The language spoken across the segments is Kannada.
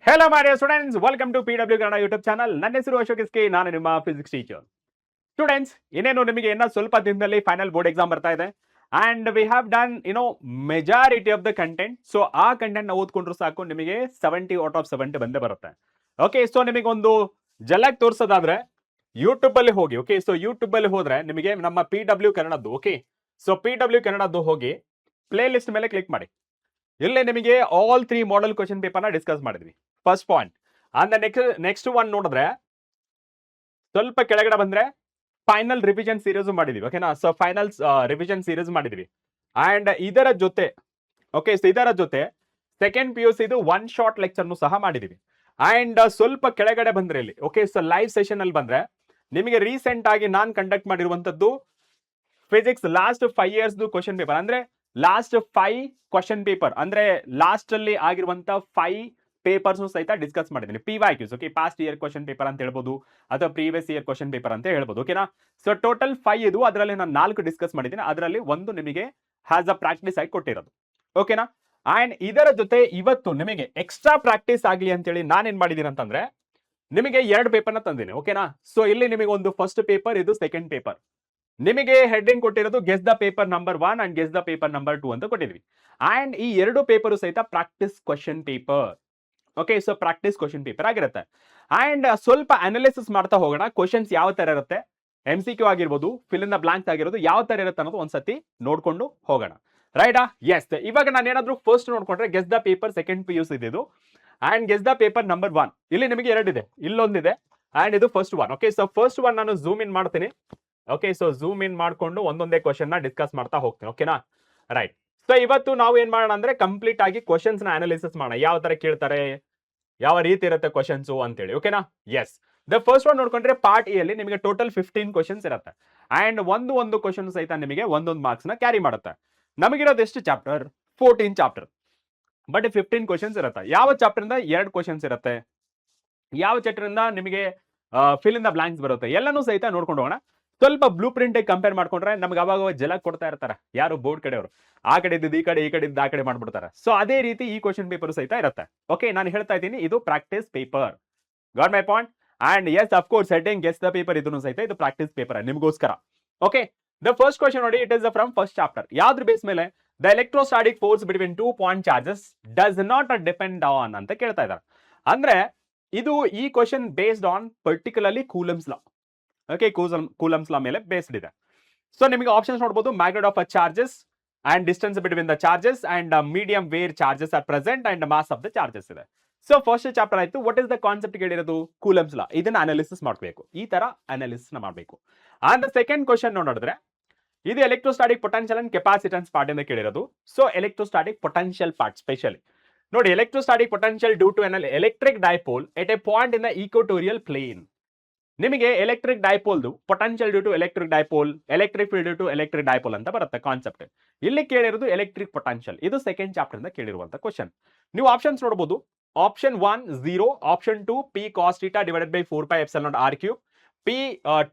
Hello my dear students, welcome to PW Kannada YouTube channel. ನನ್ನ ಹೆಸರು ಅಶೋಕ್ ಎಸ್ಕೆ, ನಾನು ನಿಮ್ಮ ಫಿಸಿಕ್ಸ್ ಟೀಚರ್. ಸ್ಟೂಡೆಂಟ್ಸ್, ಇನ್ನೇನು ನಿಮಗೆ ಸ್ವಲ್ಪ ದಿನದಲ್ಲಿ ಫೈನಲ್ ಬೋರ್ಡ್ ಎಕ್ಸಾಮ್ ಬರ್ತಾ ಇದೆ and we have done majority of the content. So ಆ ಕಂಟೆಂಟ್ ನ ಓದ್ಕೊಂಡ್ರು ಸಾಕು, ನಿಮಗೆ 70 ಔಟ್ ಆಫ್ 70 ಬಂದೇ ಬರುತ್ತೆ. ಓಕೆ, ಸೊ ನಿಮಗೆ ಒಂದು ಜಲಕ್ ತೋರಿಸೋದಾದ್ರೆ ಯೂಟ್ಯೂಬ್ ಅಲ್ಲಿ ಹೋಗಿ. ಓಕೆ, ಸೊ ಯೂಟ್ಯೂಬ್ ಅಲ್ಲಿ ಹೋದ್ರೆ ನಿಮಗೆ ನಮ್ಮ PW ಕನ್ನಡದ್ದು, ಓಕೆ, ಸೊ PW ಕನ್ನಡದ್ದು ಹೋಗಿ ಪ್ಲೇ ಲಿಸ್ಟ್ ಮೇಲೆ ಕ್ಲಿಕ್ ಮಾಡಿ. ಇಲ್ಲೇ ನಿಮಗೆ ಆಲ್ 3 ಮಾಡೆಲ್ ಕ್ವಶನ್ ಪೇಪರ್ ನ ಡಿಸ್ಕಸ್ ಮಾಡಿದ್ವಿ. First point and next one ನೋಡಿದ್ರೆ ಸ್ವಲ್ಪ ಕೆಳಗಡೆ ಬಂದ್ರೆ ಫೈನಲ್ ರಿವಿಷನ್ ಸೀರೀಸ್ ಮಾಡಿದೀವಿ. ಓಕೆನಾ, ಸೊ ಫೈನಲ್ ರಿವಿಷನ್ ಸೀರೀಸ್ ಮಾಡಿದೀವಿ ಅಂಡ್ ಇದರ ಜೊತೆ ಓಕೆ, ಸೊ ಇದರ ಜೊತೆ ಸೆಕೆಂಡ್ PUC ಇದು ಒನ್ ಶಾರ್ಟ್ ಲೆಕ್ಚರ್ ಸಹ ಮಾಡಿದೀವಿ. ಅಂಡ್ ಸ್ವಲ್ಪ ಕೆಳಗಡೆ ಬಂದ್ರೆ ಇಲ್ಲಿ ಓಕೆ, ಸೊ ಲೈವ್ ಸೆಷನ್ ಅಲ್ಲಿ ಬಂದ್ರೆ ನಿಮಗೆ ರೀಸೆಂಟ್ ಆಗಿ ನಾನು ಕಂಡಕ್ಟ್ ಮಾಡಿರುವಂತದ್ದು physics last 5 years question paper, ಅಂದ್ರೆ ಲಾಸ್ಟ್ 5 ಕ್ವಶನ್ ಪೇಪರ್, ಅಂದ್ರೆ ಲಾಸ್ಟ್ ಅಲ್ಲಿ ಆಗಿರುವಂತ 5 ಪೇಪರ್ಸ್ ಸಹಿತ ಡಿಸ್ಕಸ್ ಮಾಡಿದ್ದೀನಿ. PYQs, okay, past year question paper ಅಂತ ಹೇಳ್ಬೋದು ಅಥವಾ ಪ್ರೀವಿಯಸ್ ಇಯರ್ ಕ್ವಶನ್ ಪೇಪರ್ ಅಂತ ಹೇಳ್ಬೋದು. ಓಕೆನಾ, ಸೊ ಟೋಟಲ್ 5 ಇದು, ಅದರಲ್ಲಿ ನಾನು 4 ಡಿಸ್ಕಸ್ ಮಾಡಿದ್ದೀನಿ, ಅದರಲ್ಲಿ ಒಂದು ನಿಮಗೆ ಹ್ಯಾಸ್ ಅ ಪ್ರಾಕ್ಟೀಸ್ ಆಗಿ ಕೊಟ್ಟಿರೋದು. ಓಕೆನಾ, ಅಂಡ್ ಇದರ ಜೊತೆ ಇವತ್ತು ನಿಮಗೆ ಎಕ್ಸ್ಟ್ರಾ ಪ್ರಾಕ್ಟೀಸ್ ಆಗಲಿ ಅಂತೇಳಿ ನಾನೇನ್ ಮಾಡಿದ್ದೀನಿ ಅಂತಂದ್ರೆ ನಿಮಗೆ 2 ಪೇಪರ್ನ ತಂದಿನಿ. ಓಕೆನಾ, ಸೊ ಇಲ್ಲಿ ನಿಮಗೆ ಒಂದು ಫಸ್ಟ್ ಪೇಪರ್, ಇದು ಸೆಕೆಂಡ್ ಪೇಪರ್. ನಿಮಗೆ ಹೆಡ್ಡಿಂಗ್ ಕೊಟ್ಟಿರೋದು guess the paper number 1 and guess the paper number 2 ಅಂತ ಕೊಟ್ಟಿದ್ವಿ. ಅಂಡ್ ಈ 2 ಪೇಪರ್ ಸಹಿತ practice question paper. Okay, so practice question paper ಆಗಿರುತ್ತೆ. ಅಂಡ್ ಸ್ವಲ್ಪ ಅನಾಲಿಸಿಸ್ ಮಾಡ್ತಾ ಹೋಗೋಣ. ಕ್ವಶನ್ಸ್ ಯಾವ ತರ ಇರುತ್ತೆ, MCQ ಆಗಿರ್ಬೋದು, ಫಿಲ್ ಇನ್ ದ ಬ್ಲಾಂಕ್ಸ್ ಆಗಿರೋದು ಯಾವ ತರ ಇರುತ್ತೆ ಅನ್ನೋದು ಒಂದ್ಸತಿ ನೋಡ್ಕೊಂಡು ಹೋಗೋಣ. ರೈಟಾ? ಎಸ್. ಇವಾಗ ನಾನು ಏನಾದ್ರು ಫಸ್ಟ್ ನೋಡ್ಕೊಂಡ್ರೆ guess the paper second PUC ಇದು and guess the paper number 1. ಇಲ್ಲಿ ನಿಮಗೆ 2 ಇದೆ, ಇಲ್ಲೊಂದಿದೆ ಅಂಡ್ ಇದು first one. Okay, so first one ನಾನು ಝೂಮ್ ಇನ್ ಮಾಡ್ತೀನಿ. ಓಕೆ, ಸೊ ಝೂಮ್ ಇನ್ ಮಾಡ್ಕೊಂಡು ಒಂದೊಂದೇ ಕ್ವಶನ್ ನ ಡಿಸ್ಕಸ್ ಮಾಡ್ತಾ ಹೋಗ್ತೀನಿ. ಓಕೆನಾ, ರೈಟ್. ಸೊ ಇವತ್ತು ನಾವು ಏನ್ ಮಾಡೋಣ ಅಂದ್ರೆ ಕಂಪ್ಲೀಟ್ ಆಗಿ ಕ್ವಶನ್ಸ್ ನ ಅನಾಲಿಸಿಸ್ ಮಾಡೋಣ, ಯಾವ ತರ ಕೇಳ್ತಾರೆ, ಯಾವ ರೀತಿ ಇರುತ್ತೆ ಕ್ವಶನ್ಸ್ ಅಂತೇಳಿ. ಓಕೆನಾ, ಎಸ್. ದ ಫಸ್ಟ್ ಒನ್ ನೋಡ್ಕೊಂಡ್ರೆ ಪಾರ್ಟ್ ಎ ಅಲ್ಲಿ ನಿಮಗೆ ಟೋಟಲ್ 15 ಕ್ವಶನ್ಸ್ ಇರುತ್ತೆ ಅಂಡ್ ಒಂದು ಕ್ವಶನ್ ಸಹಿತ ನಿಮಗೆ ಒಂದೊಂದು ಮಾರ್ಕ್ಸ್ ನ ಕ್ಯಾರಿ ಮಾಡುತ್ತೆ. ನಮಗಿರೋದು ಎಷ್ಟು ಚಾಪ್ಟರ್? 14 ಚಾಪ್ಟರ್, ಬಟ್ 15 ಕ್ವಶನ್ಸ್ ಇರುತ್ತೆ. ಯಾವ ಚಾಪ್ಟರ್ ಇಂದ 2 ಕ್ವಶನ್ಸ್ ಇರುತ್ತೆ, ಯಾವ ಚಾಪ್ಟರ್ ಇಂದ ನಿಮಗೆ ಫಿಲ್ ಇನ್ ದ ಬ್ಲಾಂಕ್ಸ್ ಬರುತ್ತೆ, ಎಲ್ಲಾನು ಸಹಿತ ನೋಡ್ಕೊಂಡು ಹೋಗೋಣ. ಸ್ವಲ್ಪ ಬ್ಲೂ ಪ್ರಿಂಟ್ ಕಂಪೇರ್ ಮಾಡ್ಕೊಂಡ್ರೆ ನಮ್ಗೆ ಅವಾಗ ಜಲ ಕೊಡ್ತಾ ಇರ್ತಾರೆ ಯಾರು ಬೋರ್ಡ್ ಕಡೆಯವರು, ಆ ಕಡೆ ಇದ್ದು ಈ ಕಡೆ, ಈ ಕಡೆ ಇದ್ದು ಆ ಕಡೆ ಮಾಡ್ಬಿಡ್ತಾರೆ. ಸೊ ಅದೇ ರೀತಿ ಈ ಕ್ವಶನ್ ಪೇಪರ್ ಸಹಿತ ಇರುತ್ತೆ. ಓಕೆ, ನಾನು ಹೇಳ್ತಾ ಇದ್ದೀನಿ ಇದು practice paper. Got my point? And yes, of course heading guess the paper ಇದನ್ನು ಸಹಿತ ಇದು ಪ್ರಾಕ್ಟೀಸ್ ಪೇಪರ್ ನಿಮಗೋಸ್ಕರ. ಓಕೆ, ದ ಫಸ್ಟ್ ಕ್ವಶನ್ ನೋಡಿ, it is from first chapter. ಯಾವ್ದ್ರ ಬೇಸ್ ಮೇಲೆ? The electrostatic force between 2 point charges does not depend on ಅಂತ ಕೇಳ್ತಾ ಇದ್ದಾರೆ. ಅಂದ್ರೆ ಇದು ಈ question based on particularly Coulomb's law. Okay, Coulomb's law ಮೇಲೆ ಬೇಸ್ಡ್ ಇದೆ. ಸೊ ನಿಮಗೆ ಆಪ್ಷನ್ಸ್ ನೋಡಬಹುದು, magnet of charges and distance between the charges and medium where charges are present and mass of the charges ಇದೆ. ಸೊ ಫಸ್ಟ್ ಚಾಪ್ಟರ್ ಆಯ್ತು. ವಾಟ್ ಇಸ್ ದ ಕಾನ್ಸೆಪ್ಟ್ ಕೇಳಿರೋದು? Coulomb's law. ಇದನ್ನ ಅನಾಲಿಸಿಸ್ ಮಾಡಬೇಕು, ಈ ತರ ಅನಾಲಿಸಿಸ್ ಮಾಡಬೇಕು. ಅಂಡ್ ಸೆಕೆಂಡ್ ಕ್ವಶನ್ ನೋಡಿದ್ರೆ ಇದು electrostatic potential and capacitance part ಇಂದ ಕೇಳಿರೋದು. So electrostatic potential part specially ನೋಡಿ, electrostatic potential due to an electric dipole at a point in the equatorial plane. ನಿಮಗೆ ಎಲೆಕ್ಟ್ರಿಕ್ ಡೈಪೋಲ್ದು potential due to electric dipole, electric field due to electric dipole ಅಂತ ಬರುತ್ತೆ ಕಾನ್ಸೆಪ್ಟ್. ಇಲ್ಲಿ ಕೇಳಿರೋದು ಎಲೆಕ್ಟ್ರಿಕ್ ಪೊಟೆನ್ಷಿಯಲ್. ಇದು ಸೆಕೆಂಡ್ ಚಾಪ್ಟರ್ ಇಂದ ಕೇಳಿರುವಂತ ಕ್ವಶನ್. ನೀವು ಆಪ್ಷನ್ಸ್ ನೋಡಬಹುದು. Option 1 0, option 2 P cos theta divided by 4 pi epsilon naught r cube, P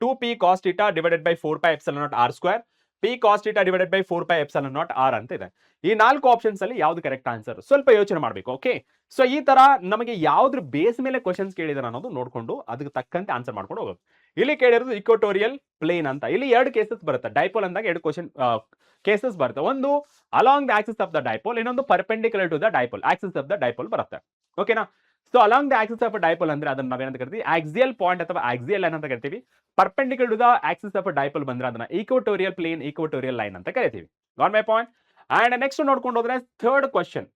2P cos theta divided by 4 pi epsilon naught r square, P cos theta divided by 4 pi epsilon naught r ಅಂತ ಇದೆ. ಈ 4 ಆಪ್ಷನ್ಸ್ ಅಲ್ಲಿ ಯಾವ್ದು ಕರೆಕ್ಟ್ ಆನ್ಸರ್? ಸ್ವಲ್ಪ ಯೋಚನೆ ಮಾಡಬೇಕು. ಓಕೆ, ಸೊ ಈ ತರ ನಮಗೆ ಯಾವ್ದ್ರ ಬೇಸ್ ಮೇಲೆ ಕ್ವಶನ್ಸ್ ಕೇಳಿದಾರೆ ಅನ್ನೋದು ನೋಡ್ಕೊಂಡು ಅದಕ್ಕೆ ತಕ್ಕಂತೆ ಆನ್ಸರ್ ಮಾಡ್ಕೊಂಡು ಹೋಗೋದು. ಇಲ್ಲಿ ಕೇಳಿರೋದು ಇಕ್ವಟೋರಿಯಲ್ ಪ್ಲೇನ್ ಅಂತ. ಇಲ್ಲಿ 2 ಕೇಸಸ್ ಬರುತ್ತೆ. ಡೈಪೋಲ್ ಅಂದಾಗ 2 ಕ್ವಶನ್ ಕೇಸಸ್ ಬರುತ್ತೆ. ಒಂದು along the axis of the dipole, ಇನ್ನೊಂದು perpendicular to the dipole, axis of the dipole ಬರುತ್ತೆ. ಓಕೆನಾ, so along the axis of dipole ಅಂದ್ರೆ ಅದನ್ನ ನಾವೇನಂತ ಕರಿತೀವಿ? ಆಕ್ಸಿಯಲ್ ಪಾಯಿಂಟ್ ಅಥವಾ ಆಕ್ಸಿಯಲ್ ಲೈನ್ ಅಂತ ಕರಿತೀವಿ. Perpendicular to the axis of dipole ಬಂದ್ರೆ ಅದನ್ನ ಈಕ್ವಟೋರಿಯಲ್ ಪ್ಲೇನ್, ಈಕ್ವಟೋರಿಯಲ್ ಲೈನ್ ಅಂತ ಕರಿತೀವಿ. Got my point? And next ನೋಡ್ಕೊಂಡು ಹೋದ್ರೆ ಥರ್ಡ್ ಕ್ವಶನ್,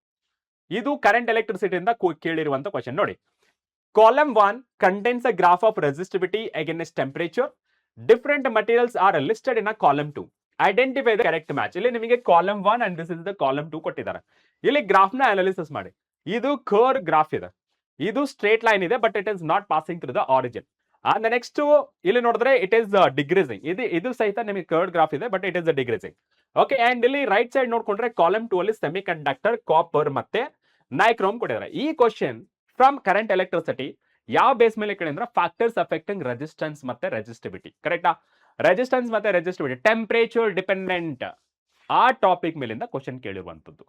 ಇದು ಕರೆಂಟ್ ಎಲೆಕ್ಟ್ರಿಸಿಟಿ ಇಂದ ಕೇಳಿರುವಂತ ಕ್ವಶನ್ ನೋಡಿ. Column 1 contains a graph of resistivity against temperature. Different materials are listed in a column 2. Identify the correct match. ಇಲ್ಲಿ ನಿಮಗೆ column 1 and this is the column 2 ಕೊಟ್ಟಿದ್ದಾರೆ. ಇಲ್ಲಿ ಗ್ರಾಫ್ ನ ಅನಾಲಿಸಿಸ್ ಮಾಡಿ. ಇದು ಕರ್ವ್ ಗ್ರಾಫ್ ಇದೆ, ಇದು ಸ್ಟ್ರೇಟ್ ಲೈನ್ ಇದೆ, but it is not passing through the origin. And next ಇಲ್ಲಿ ನೋಡಿದ್ರೆ ಇಟ್ ಇಸ್ ಡಿಗ್ರೀಸಿಂಗ್. ಇದು ಸಹಿತ ನಿಮಗೆ ಕರ್ವ್ ಗ್ರಾಫ್ ಇದೆ, but it is decreasing. Okay, and ಇಲ್ಲಿ ರೈಟ್ ಸೈಡ್ ನೋಡ್ಕೊಂಡ್ರೆ ಕಾಲಮ್ 2 ಅಲ್ಲಿ ಸೆಮಿ ಕಂಡಕ್ಟರ್, ಕಾಪರ್ ಮತ್ತೆ ನೈಕ್ರೋಮ್ ಕೊಟ್ಟಿದ್ದಾರೆ. ಈ ಕ್ವಶನ್ ಫ್ರಮ್ ಕರೆಂಟ್ ಎಲೆಕ್ಟ್ರಿಸಿಟಿ ಯಾವ ಬೇಸ್ ಮೇಲೆ ಕೇಳಿ ಅಂದ್ರೆ ಫ್ಯಾಕ್ಟರ್ಸ್ ಅಫೆಕ್ಟಿಂಗ್ ರೆಸಿಸ್ಟೆನ್ಸ್ ಮತ್ತೆ ರೆಸಿಸ್ಟಿವಿಟಿ. ಕರೆಕ್ಟಾ? ರೆಸಿಸ್ಟೆನ್ಸ್ ಮತ್ತೆ ರೆಸಿಸ್ಟಿವಿಟಿ, ಟೆಂಪರೇಚರ್ ಡಿಪೆಂಡೆಂಟ್, ಆ ಟಾಪಿಕ್ ಮೇಲಿಂದ ಕ್ವಶನ್ ಕೇಳಿರುವಂತದ್ದು.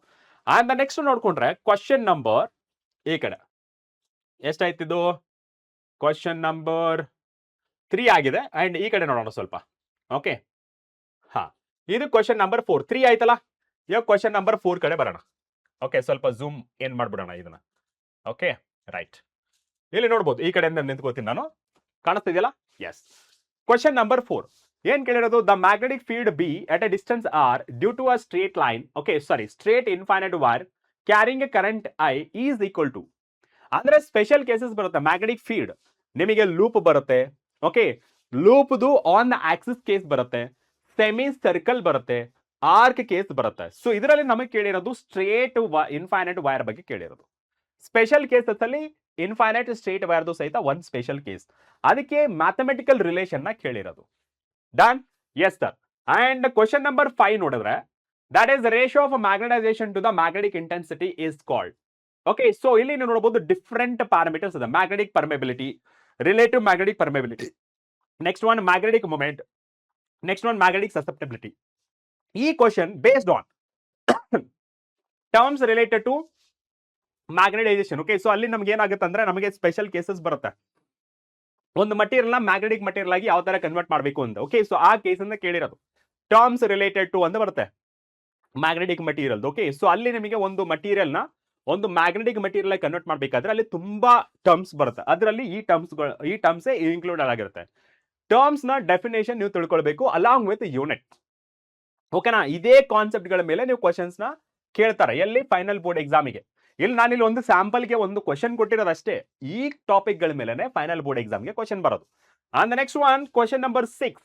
ಅಂಡ್ ನೆಕ್ಸ್ಟ್ ನೋಡ್ಕೊಂಡ್ರೆ ಕ್ವಶನ್ ನಂಬರ್ ಈ ಕಡೆ ಎಷ್ಟಾಯ್ತಿದು? ಕ್ವಶನ್ ನಂಬರ್ 3 ಆಗಿದೆ. ಅಂಡ್ ಈ ಕಡೆ ನೋಡೋಣ ಸ್ವಲ್ಪ. ಓಕೆ, ಹಾ, ಇದು ಕ್ವಶನ್ ನಂಬರ್ 4. 3 ಆಯ್ತಲ್ಲ. ಇವಾಗ ಕ್ವಶನ್ ನಂಬರ್ 4 ಕಡೆ ಬರೋಣ. ಓಕೆ, ಸ್ವಲ್ಪ ಝೂಮ್ ಏನ್ ಮಾಡ್ಬಿಡೋಣ ಇದನ್ನ. Okay, right. ಇಲ್ಲಿ ನೋಡ್ಬೋದು, ಈ ಕಡೆಯಿಂದ ನಿಂತ್ಕೋತೀನಿ ನಾನು. ಕಾಣಿಸ್ತಿದೆಯಲ್ಲ? ಎಸ್. ಕ್ವಶನ್ ನಂಬರ್ 4 ಏನ್ ಕೇಳಿರೋದು? The magnetic field B at a distance R due to a straight line, okay sorry, straight infinite wire carrying a current I is equal to. ಅಂದ್ರೆ ಸ್ಪೆಷಲ್ ಕೇಸಸ್ ಬರುತ್ತೆ. ಮ್ಯಾಗ್ನೆಟಿಕ್ ಫೀಲ್ಡ್ ನಿಮಗೆ ಲೂಪ್ ಬರುತ್ತೆ. ಓಕೆ, ಲೂಪ್ದು ಆನ್ ದ ಆಕ್ಸಿಸ್ ಕೇಸ್ ಬರುತ್ತೆ, ಸೆಮಿ ಸರ್ಕಲ್ ಬರುತ್ತೆ, ಆರ್ಕ್ ಕೇಸ್ ಬರುತ್ತೆ. ಸೊ ಇದರಲ್ಲಿ ನಮಗೆ ಕೇಳಿರೋದು ಸ್ಟ್ರೇಟ್ ಇನ್ಫೈನೈಟ್ ವೈರ್ ಬಗ್ಗೆ ಕೇಳಿರೋದು. ಸ್ಪೆಷಲ್ ಕೇಸಸ್ ಅಲ್ಲಿ ಇನ್ಫೈನೈಟ್ ಸ್ಟ್ರೇಟ್ ವೈರ್ದು ಸಹಿತ ಒಂದು ಸ್ಪೆಷಲ್ ಕೇಸ್. ಅದಕ್ಕೆ ಮ್ಯಾಥಮೆಟಿಕಲ್ ರಿಲೇಷನ್ ನ ಕೇಳಿರೋದು. Done? Yes sir. And question number 5 ನೋಡಿದ್ರೆ, that is ratio of magnetisation to the magnetic intensity is called. Okay, so ಇಲ್ಲಿ ನೀವು ನೋಡಬಹುದು ಡಿಫರೆಂಟ್ ಪ್ಯಾರಾಮೀಟರ್ಸ್ ಇದೆ. Magnetic permeability, relative magnetic permeability, next one magnetic moment, next one magnetic susceptibility. ಈ question based on terms related to magnetisation. Okay, so ಅಲ್ಲಿ ನಮ್ಗೆ ಏನಾಗುತ್ತೆ ಅಂದ್ರೆ, ನಮಗೆ ಸ್ಪೆಷಲ್ ಕೇಸಸ್ ಬರುತ್ತೆ. ಒಂದು ಮಟೀರಿಯಲ್ ನ ಮ್ಯಾಗ್ನೆಟಿಕ್ ಮಟೀರಿಯಲ್ ಆಗಿ ಯಾವ ತರ ಕನ್ವರ್ಟ್ ಮಾಡಬೇಕು ಅಂತ. ಓಕೆ, ಸೊ ಆ ಕೇಸ್ ಅನ್ನ ಕೇಳಿರೋದು. ಟರ್ಮ್ಸ್ ರಿಲೇಟೆಡ್ ಟು ಅಂತ ಬರುತ್ತೆ ಮ್ಯಾಗ್ನೆಟಿಕ್ ಮಟೀರಿಯಲ್. ಓಕೆ, ಸೊ ಅಲ್ಲಿ ನಿಮಗೆ ಒಂದು ಮಟೀರಿಯಲ್ ನ ಒಂದು ಮ್ಯಾಗ್ನೆಟಿಕ್ ಮಟೀರಿಯಲ್ ಆಗಿ ಕನ್ವರ್ಟ್ ಮಾಡಬೇಕಾದ್ರೆ ಅಲ್ಲಿ ತುಂಬಾ ಟರ್ಮ್ಸ್ ಬರುತ್ತೆ. ಅದರಲ್ಲಿ ಈ ಟರ್ಮ್ಸ್ ಇನ್ಕ್ಲೂಡ್ ಆಗಿರುತ್ತೆ. ಟರ್ಮ್ಸ್ ನ ಡೆಫಿನೇಷನ್ ನೀವು ತಿಳ್ಕೊಳ್ಬೇಕು ಅಲಾಂಗ್ ವಿತ್ ಯೂನಿಟ್. ಓಕೆನಾ? ಇದೇ ಕಾನ್ಸೆಪ್ಟ್ ಗಳ ಮೇಲೆ ನೀವು ಕ್ವಶನ್ಸ್ ನ ಕೇಳ್ತಾರೆ. ಎಲ್ಲಿ? ಫೈನಲ್ ಬೋರ್ಡ್ ಎಕ್ಸಾಮಿಗೆ. ಇಲ್ಲಿ ನಾನಿಲ್ಲಿ ಒಂದು ಸ್ಯಾಂಪಲ್ಗೆ ಒಂದು ಕ್ವಶನ್ ಕೊಟ್ಟಿರೋದಷ್ಟೇ. ಈ ಟಾಪಿಕ್ ಗಳ ಮೇಲೆ ಫೈನಲ್ ಬೋರ್ಡ್ ಎಕ್ಸಾಮ್ಗೆ ಕ್ವಶನ್ ಬರೋದು. And next one question number 6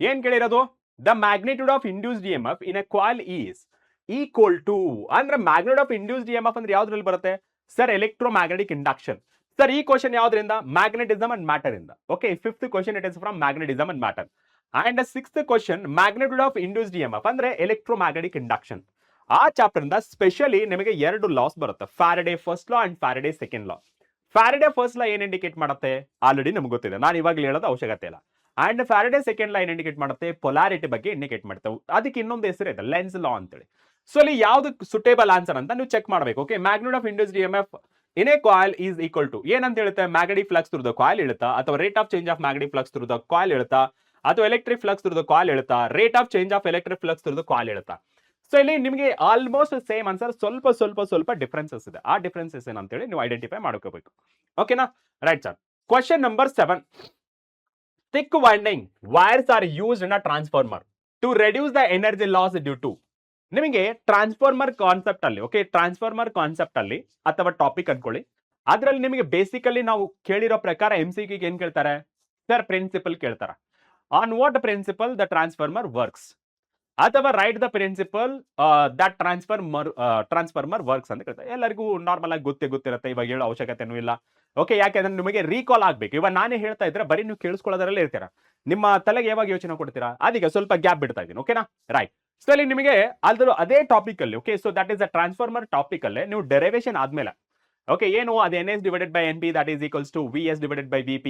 ಏನ್ ಕೇಳಿರೋದು? The magnitude of induced EMF in a coil is equal to. ಅಂದ್ರೆ ಮ್ಯಾಗ್ನಿಟ್ಯೂಡ್ ಆಫ್ ಇಂಡ್ಯೂಸ್ಡ್ ಇಎಂಎಫ್ ಅಂದ್ರೆ ಯಾವ್ದ್ರಲ್ಲಿ ಬರುತ್ತೆ ಸರ್? Electromagnetic induction. ಸರ್ ಈ ಕ್ವಶನ್ ಯಾವ್ದ್ರಿಂದ? ಮ್ಯಾಗ್ನೆಟಿಸಮ್ ಅಂಡ್ ಮ್ಯಾಟರ್ ಇಂದ. Okay, 5th question it is from magnetism and matter. And 6th question magnitude of induced EMF ಅಂದ್ರೆ ಎಲೆಕ್ಟ್ರೋಮ್ಯಾಗ್ನೆಟಿಕ್ ಇಂಡಕ್ಷನ್. ಆ ಚಾಪ್ಟರ್ ಇಂದ ಸ್ಪೆಷಲಿ ನಿಮಗೆ 2 ಲಾಸ್ ಬರುತ್ತೆ, Faraday first law and Faraday second law. Faraday first law ಏನ್ ಇಂಡಿಕೇಟ್ ಮಾಡುತ್ತೆ? ಆಲ್ರೆಡಿ ನಮ್ಗೆ ಗೊತ್ತಿದೆ, ನಾನು ಇವಾಗ ಹೇಳೋದು ಅವಶ್ಯಕತೆ ಇಲ್ಲ. ಅಂಡ್ ಫ್ಯಾರಡೆ ಸೆಕೆಂಡ್ ಲಾ ಏನ್ ಇಂಡಿಕೇಟ್ ಮಾಡುತ್ತೆ? ಪೊಲಾರಿಟಿ ಬಗ್ಗೆ ಇಂಡಿಕೇಟ್ ಮಾಡ್ತವೆ. ಅದಕ್ಕೆ ಇನ್ನೊಂದು ಹೆಸರು ಇದೆ, ಲೆನ್ಸ್ ಲಾ ಅಂತೇಳಿ. ಸೊ ಅಲ್ಲಿ ಯಾವ್ದು ಸುಟೇಬಲ್ ಆನ್ಸರ್ ಅಂತ ನೀವು ಚೆಕ್ ಮಾಡಬೇಕು. Okay, magnitude of induced EMF in a coil is equal to ಏನಂತ ಹೇಳುತ್ತೆ? Magnetic flux through the coil ಇಳುತ್ತಾ, ಅಥವಾ rate of change of magnetic flux through the coil ಇಳುತ್ತಾ, ಅಥವಾ electric flux through the coil ಇಳುತ್ತಾ, rate of change of electric flux through the coil ಇಳುತ್ತಾ. ಸೊ ಇಲ್ಲಿ ನಿಮಗೆ ಆಲ್ಮೋಸ್ಟ್ ಸೇಮ್ ಆನ್ಸರ್, ಸ್ವಲ್ಪ ಡಿಫರೆನ್ಸಸ್ ಇದೆ. ಆ ಡಿಫರೆನ್ಸಸ್ ಏನಂತೇಳಿ ನೀವು ಐಡೆಂಟಿಫೈ ಮಾಡ್ಕೋಬೇಕು. ಓಕೆನಾ? Right sir. Question number 7 thick winding wires are used in a transformer to reduce the energy loss due to. ನಿಮಗೆ ಟ್ರಾನ್ಸ್ಫಾರ್ಮರ್ ಕಾನ್ಸೆಪ್ಟ್ ಅಲ್ಲಿ, ಓಕೆ, ಟ್ರಾನ್ಸ್ಫಾರ್ಮರ್ ಕಾನ್ಸೆಪ್ಟ್ ಅಲ್ಲಿ ಅಥವಾ ಟಾಪಿಕ್ ಅನ್ಕೊಳ್ಳಿ, ಅದರಲ್ಲಿ ನಿಮಗೆ ಬೇಸಿಕಲಿ ನಾವು ಕೇಳಿರೋ ಪ್ರಕಾರ MCQ ಏನ್ ಕೇಳ್ತಾರೆ ಸರ್? ಪ್ರಿನ್ಸಿಪಲ್ ಕೇಳ್ತಾರೆ. On what principle the transformer works, ಅಥವಾ write the principle that transformer works ಅಂತ ಕೇಳ್ತಾರೆ. ಎಲ್ಲರಿಗೂ ನಾರ್ಮಲ್ ಆಗಿ ಗೊತ್ತಿರುತ್ತೆ, ಇವಾಗ ಹೇಳೋ ಅವಶ್ಯಕತೆನೂ ಇಲ್ಲ. ಓಕೆ, ಯಾಕೆಂದ್ರೆ ನಿಮಗೆ ರೀಕಾಲ್ ಆಗ್ಬೇಕು. ಇವಾಗ ನಾನೇ ಹೇಳ್ತಾ ಇದ್ರೆ ಬರೀ ನೀವು ಕೇಳಿಸ್ಕೊಳ್ಳೋದ್ರಲ್ಲೇ ಇರ್ತೀರಾ, ನಿಮ್ಮ ತಲೆಗೆ ಯಾವಾಗ ಯೋಚನೆ ಕೊಡ್ತೀರಾ? ಅದಕ್ಕೆ ಸ್ವಲ್ಪ ಗ್ಯಾಪ್ ಬಿಡ್ತಾ ಇದ್ದೀನಿ. ಓಕೆನಾ? ರೈಟ್. ಸೊ ಅಲ್ಲಿ ನಿಮಗೆ ಅದೇ ಟಾಪಿಕ್ ಅಲ್ಲಿ, okay, so that is a transformer topic ಅಲ್ಲೇ ನೀವು ಡೆರಿವೇಶನ್ ಆದ್ಮೇಲೆ, ಓಕೆ, ಏನು ಅದು NS divided by NP that is equals to VS divided by VP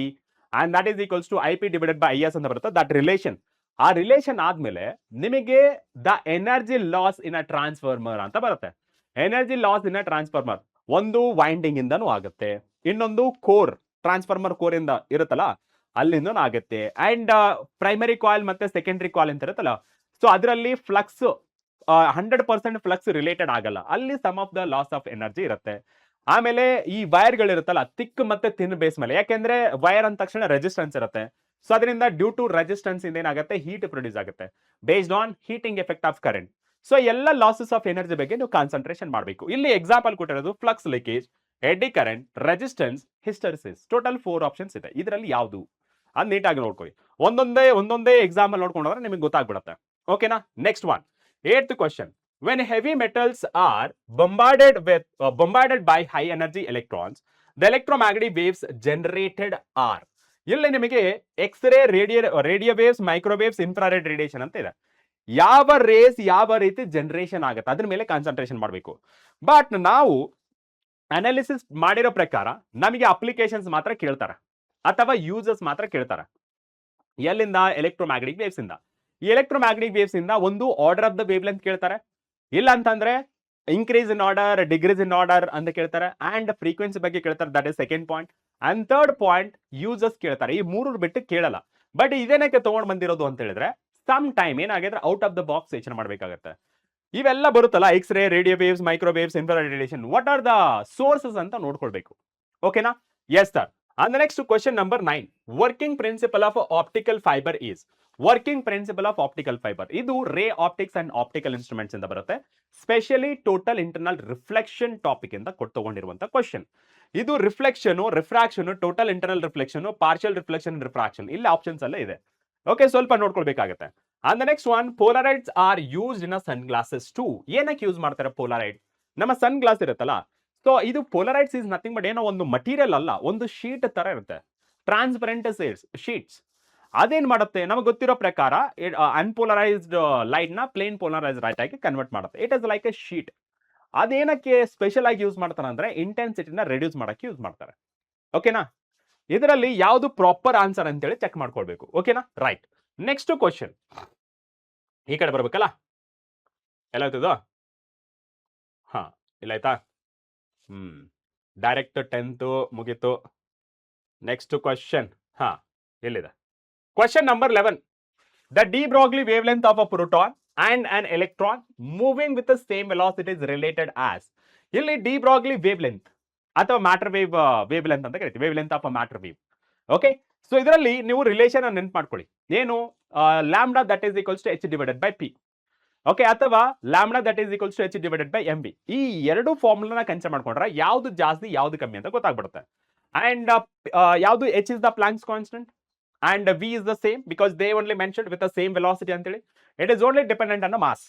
and that is equals to IP divided by IS ಅಂತ ಬರುತ್ತೆ. ದಟ್ ರಿಲೇಷನ್, ಆ ರಿಲೇಷನ್ ಆದ್ಮೇಲೆ ನಿಮಗೆ the energy loss in a transformer ಅಂತ ಬರುತ್ತೆ. Energy loss in a transformer ಒಂದು ವೈಂಡಿಂಗ್ ಇಂದನೂ ಆಗುತ್ತೆ, ಇನ್ನೊಂದು ಕೋರ್, ಟ್ರಾನ್ಸ್ಫಾರ್ಮರ್ ಕೋರ್ ಇಂದ ಇರುತ್ತಲ್ಲ ಅಲ್ಲಿಂದನೂ ಆಗುತ್ತೆ. ಅಂಡ್ ಪ್ರೈಮರಿ ಕಾಯಿಲ್ ಮತ್ತೆ ಸೆಕೆಂಡರಿ ಕಾಯಿಲ್ ಅಂತ ಇರುತ್ತಲ್ಲ, ಸೊ ಅದರಲ್ಲಿ ಫ್ಲಕ್ಸ್ 100% ಫ್ಲಕ್ಸ್ ರಿಲೇಟೆಡ್ ಆಗಲ್ಲ, ಅಲ್ಲಿ sum of the loss of energy ಇರುತ್ತೆ. ಆಮೇಲೆ ಈ ವೈರ್ ಗಳಿರುತ್ತಲ್ಲ ಥಿಕ್ ಮತ್ತೆ ಥಿನ್ ಬೇಸ್ ಮೇಲೆ, ಯಾಕೆಂದ್ರೆ ವೈರ್ ಅಂದ ತಕ್ಷಣ ರೆಸಿಸ್ಟೆನ್ಸ್ ಇರುತ್ತೆ. ಸೊ ಅದರಿಂದ ಡ್ಯೂ ಟು ರೆಸಿಸ್ಟೆನ್ಸ್ ಇಂದ ಏನಾಗುತ್ತೆ? ಹೀಟ್ ಪ್ರೊಡ್ಯೂಸ್ ಆಗುತ್ತೆ based on heating effect of current. So ಎಲ್ಲ ಲಾಸಸ್ ಆಫ್ ಎನರ್ಜಿ ಬಗ್ಗೆ ನೀವು ಕಾನ್ಸಂಟ್ರೇಷನ್ ಮಾಡಬೇಕು. ಇಲ್ಲಿ ಎಕ್ಸಾಂಪಲ್ ಕೊಟ್ಟಿರೋದು flux leakage, eddy current, resistance, hysteresis. Total 4 options ಇದೆ. ಇದರಲ್ಲಿ ಯಾವುದು ಅದು ನೀಟಾಗಿ ನೋಡ್ಕೊಳ್ಳಿ. ಒಂದೊಂದೇ ಎಕ್ಸಾಂಪಲ್ ನೋಡ್ಕೊಂಡ್ರೆ ನಿಮಗೆ ಗೊತ್ತಾಗ್ಬಿಡುತ್ತೆ. ಓಕೆನಾ? Next one 8th question. When heavy metals are bombarded by high energy electrons, the electromagnetic waves generated are. ಇಲ್ಲಿ ನಿಮಗೆ X-ray, radio waves, microwaves, infrared radiation ಅಂತ ಇದೆ. ಯಾವ ರೇಸ್ ಯಾವ ರೀತಿ ಜನರೇಷನ್ ಆಗುತ್ತೆ ಅದ್ರ ಮೇಲೆ ಕಾನ್ಸಂಟ್ರೇಷನ್ ಮಾಡಬೇಕು. ಬಟ್ ನಾವು ಅನಾಲಿಸಿಸ್ ಮಾಡಿರೋ ಪ್ರಕಾರ ನಮಗೆ ಅಪ್ಲಿಕೇಶನ್ಸ್ ಮಾತ್ರ ಕೇಳ್ತಾರೆ ಅಥವಾ ಯೂಸಸ್ ಮಾತ್ರ ಕೇಳ್ತಾರೆ. ಎಲ್ಲಿಂದ? ಎಲೆಕ್ಟ್ರೋಮ್ಯಾಗ್ನೆಟಿಕ್ ವೇವ್ಸ್ ಇಂದ. ಈ ಎಲೆಕ್ಟ್ರೋಮ್ಯಾಗ್ನೆಟಿಕ್ ವೇವ್ಸ್ ಇಂದ ಒಂದು order of the wave length ಕೇಳ್ತಾರೆ, ಇಲ್ಲ ಅಂತಂದ್ರೆ increase in order, degrees in order ಅಂತ ಕೇಳ್ತಾರೆ, ಅಂಡ್ ಫ್ರೀಕ್ವೆನ್ಸಿ ಬಗ್ಗೆ ಕೇಳ್ತಾರೆ, that is second point. And third point uses ಕೇಳ್ತಾರೆ. ಈ ಮೂರು ಬಿಟ್ಟು ಕೇಳಲ್ಲ. ಬಟ್ ಇದೇನಕ್ಕೆ ತಗೊಂಡ್ ಬಂದಿರೋದು ಅಂತ ಹೇಳಿದ್ರೆ ಸಮ್ ಟೈಮ್ ಏನಾಗಿದ್ರೆ ಔಟ್ ಆಫ್ ದ ಬಾಕ್ಸ್ ಯೋಚನೆ ಮಾಡಬೇಕಾಗತ್ತೆ. ಇವೆಲ್ಲ ಬರುತ್ತಲ್ಲ, X ray, radio waves, microwaves, infrared radiation, what are the sources ಅಂತ ನೋಡ್ಕೊಳ್ಬೇಕು. ಓಕೆನಾ? Yes sir. And next question number 9, working principle of optical fibre is. Working principle of optical fibre ಇದು ray optics and optical instruments ಇಂದ ಬರುತ್ತೆ. Specially total internal reflection topic ಇಂದ ತಗೊಂಡಿರುವಂತ ಕ್ವಶನ್. ಇದು reflection, refraction, total internal reflection, partial reflection, refraction, ಇಲ್ಲಿ ಆಪ್ಷನ್ಸ್ ಎಲ್ಲ ಇದೆ. ಓಕೆ, ಸ್ವಲ್ಪ ನೋಡ್ಕೊಳ್ಬೇಕಾಗತ್ತೆ. And next one, polaroids are used in sunglasses to. ಏನಕ್ಕೆ ಯೂಸ್ ಮಾಡ್ತಾರೆ ಪೋಲಾರೈಡ್? ನಮ್ಮ ಸನ್ ಗ್ಲಾಸ್ ಇರುತ್ತಲ್ಲ, ಸೊ ಇದು ಪೋಲಾರೈಡ್ಸ್ ಇಸ್ ನಥಿಂಗ್ ಬಟ್ ಏನೋ ಒಂದು ಮಟೀರಿಯಲ್ ಅಲ್ಲ, ಒಂದು ಶೀಟ್ ತರ ಇರುತ್ತೆ, ಟ್ರಾನ್ಸ್ಪರೆಂಟ್ ಶೀಟ್ಸ್. ಅದೇನ್ ಮಾಡುತ್ತೆ ನಮಗೆ ಗೊತ್ತಿರೋ ಪ್ರಕಾರ, ಅನ್ಪೋಲರೈಸ್ಡ್ ಲೈಟ್ ನ ಪ್ಲೇನ್ ಪೋಲರೈಸ್ಡ್ ಲೈಟ್ ಆಗಿ ಕನ್ವರ್ಟ್ ಮಾಡುತ್ತೆ. It is like a sheet. ಅದೇನಕ್ಕೆ ಸ್ಪೆಷಲ್ ಆಗಿ ಯೂಸ್ ಮಾಡ್ತಾರೆ ಅಂದ್ರೆ ಇಂಟೆನ್ಸಿಟಿನ ರೆಡ್ಯೂಸ್ ಮಾಡಕ್ಕೆ ಯೂಸ್ ಮಾಡ್ತಾರೆ. ಓಕೆನಾ? ಇದರಲ್ಲಿ ಯಾವುದು ಪ್ರಾಪರ್ ಆನ್ಸರ್ ಅಂತೇಳಿ ಚೆಕ್ ಮಾಡ್ಕೊಳ್ಬೇಕು. ಓಕೆನಾ? ರೈಟ್. ನೆಕ್ಸ್ಟ್ ಕ್ವಶನ್ ಈ ಕಡೆ ಬರ್ಬೇಕಲ್ಲ, ಎಲ್ಲ ಆಯ್ತದ? ಹಾ, ಇಲ್ಲ ಆಯ್ತಾ? ಡೈರೆಕ್ಟ್ 10th ಮುಗೀತು. ನೆಕ್ಸ್ಟ್ ಕ್ವಶನ್, ಹಾ ಎಲ್ಲಿದೆ? Question number 11, the de Broglie wavelength of a proton and an electron moving with the same velocity is related as. ಇಲ್ಲಿ ಡಿ ಬ್ರಾಗ್ಲಿ ವೇವ್ ಲೆಂತ್ ಅಥವಾ ಮ್ಯಾಟರ್ ವೇವ್ ಲೆಂತ್ ಅಂತ ಕರಿತೀವಿ, wavelength of a matter wave. Okay, so ಇದರಲ್ಲಿ ನೀವು ರಿಲೇಷನ್ ಅನ್ನು ನೆನ್ಪು ಮಾಡ್ಕೊಳ್ಳಿ. ಏನು? Lambda that is equals to H divided by P. Okay, ಅಥವಾ lambda that is equals to H divided by M B. ಈ ಎರಡು ಫಾರ್ಮುಲಾನ ಕನ್ಸಿಡರ್ ಮಾಡ್ಕೊಂಡ್ರೆ ಯಾವ್ದು ಜಾಸ್ತಿ ಯಾವ್ದು ಕಮ್ಮಿ ಅಂತ ಗೊತ್ತಾಗ್ಬಿಡುತ್ತೆ. ಅಂಡ್ ಯಾವ್ದು H is the planks constant and v is the same because they only mentioned with the same velocity ಅಂತೇಳಿ. It is only dependent on the mass.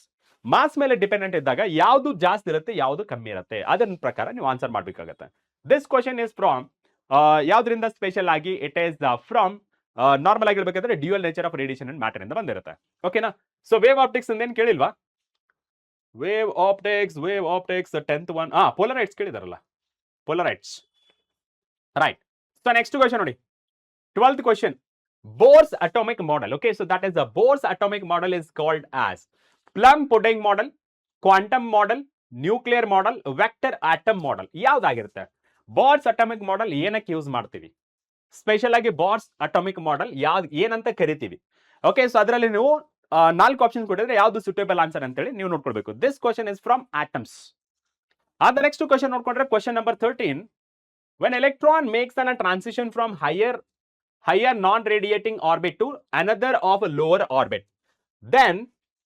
Mass ಮೇಲೆ ಡಿಪೆಂಡೆಂಟ್ ಇದ್ದಾಗ ಯಾವುದು ಜಾಸ್ತಿ ಇರುತ್ತೆ, ಯಾವುದು ಕಮ್ಮಿ ಇರುತ್ತೆ, ಅದರ ಪ್ರಕಾರ ನೀವು ಆನ್ಸರ್ ಮಾಡಬೇಕಾಗುತ್ತೆ. ದಿಸ್ ಕ್ವಶನ್ ಇಸ್ ಫ್ರಮ್ ಯಾವ್ದ್ರಿಂದ ಸ್ಪೆಷಲ್ ಆಗಿ? ಇಟ್ ಈಸ್ ಫ್ರಮ್ ನಾರ್ಮಲ್ ಆಗಿ ಇರಬೇಕಾದ್ರೆ dual nature of radiation and matter ಇಂದ ಬಂದಿರುತ್ತೆ. ಓಕೆನಾ? ಸೊ ವೇವ್ ಆಪ್ಟಿಕ್ಸ್ ಅಂದೇನು ಕೇಳಿಲ್ವಾ? Wave optics 10th one, polaroids ಕೇಳಿದಾರಲ್ಲ, polaroids. Right. So next question ನೋಡಿ, 12th question, Bohr's atomic model. Okay, so that is the Bohr's atomic model is called as plum pudding model, quantum model, nuclear model, vector atom model. ಯಾವ್ದಾಗಿರುತ್ತೆ? Bohr's atomic model ಏನಕ್ಕೆ ಯೂಸ್ ಮಾಡ್ತೀವಿ? ಸ್ಪೆಷಲ್ ಆಗಿ Bohr's atomic model ಏನಂತ ಕರಿತೀವಿ? ಓಕೆ, ಸೊ ಅದರಲ್ಲಿ ನೀವು 4 ಆಪ್ಷನ್ಸ್ ಕೊಟ್ಟಿದ್ರೆ ಯಾವ್ದು ಸೂಟೇಬಲ್ ಆನ್ಸರ್ ಅಂತೇಳಿ ನೀವು ನೋಡ್ಕೊಳ್ಬೇಕು. This question is from atoms. ಆದ ನೆಕ್ಸ್ಟ್ ಕ್ವಶನ್ ನೋಡ್ಕೊಂಡ್ರೆ question number 13, when electron makes a transition from higher non-radiating orbit to another of a lower orbit, then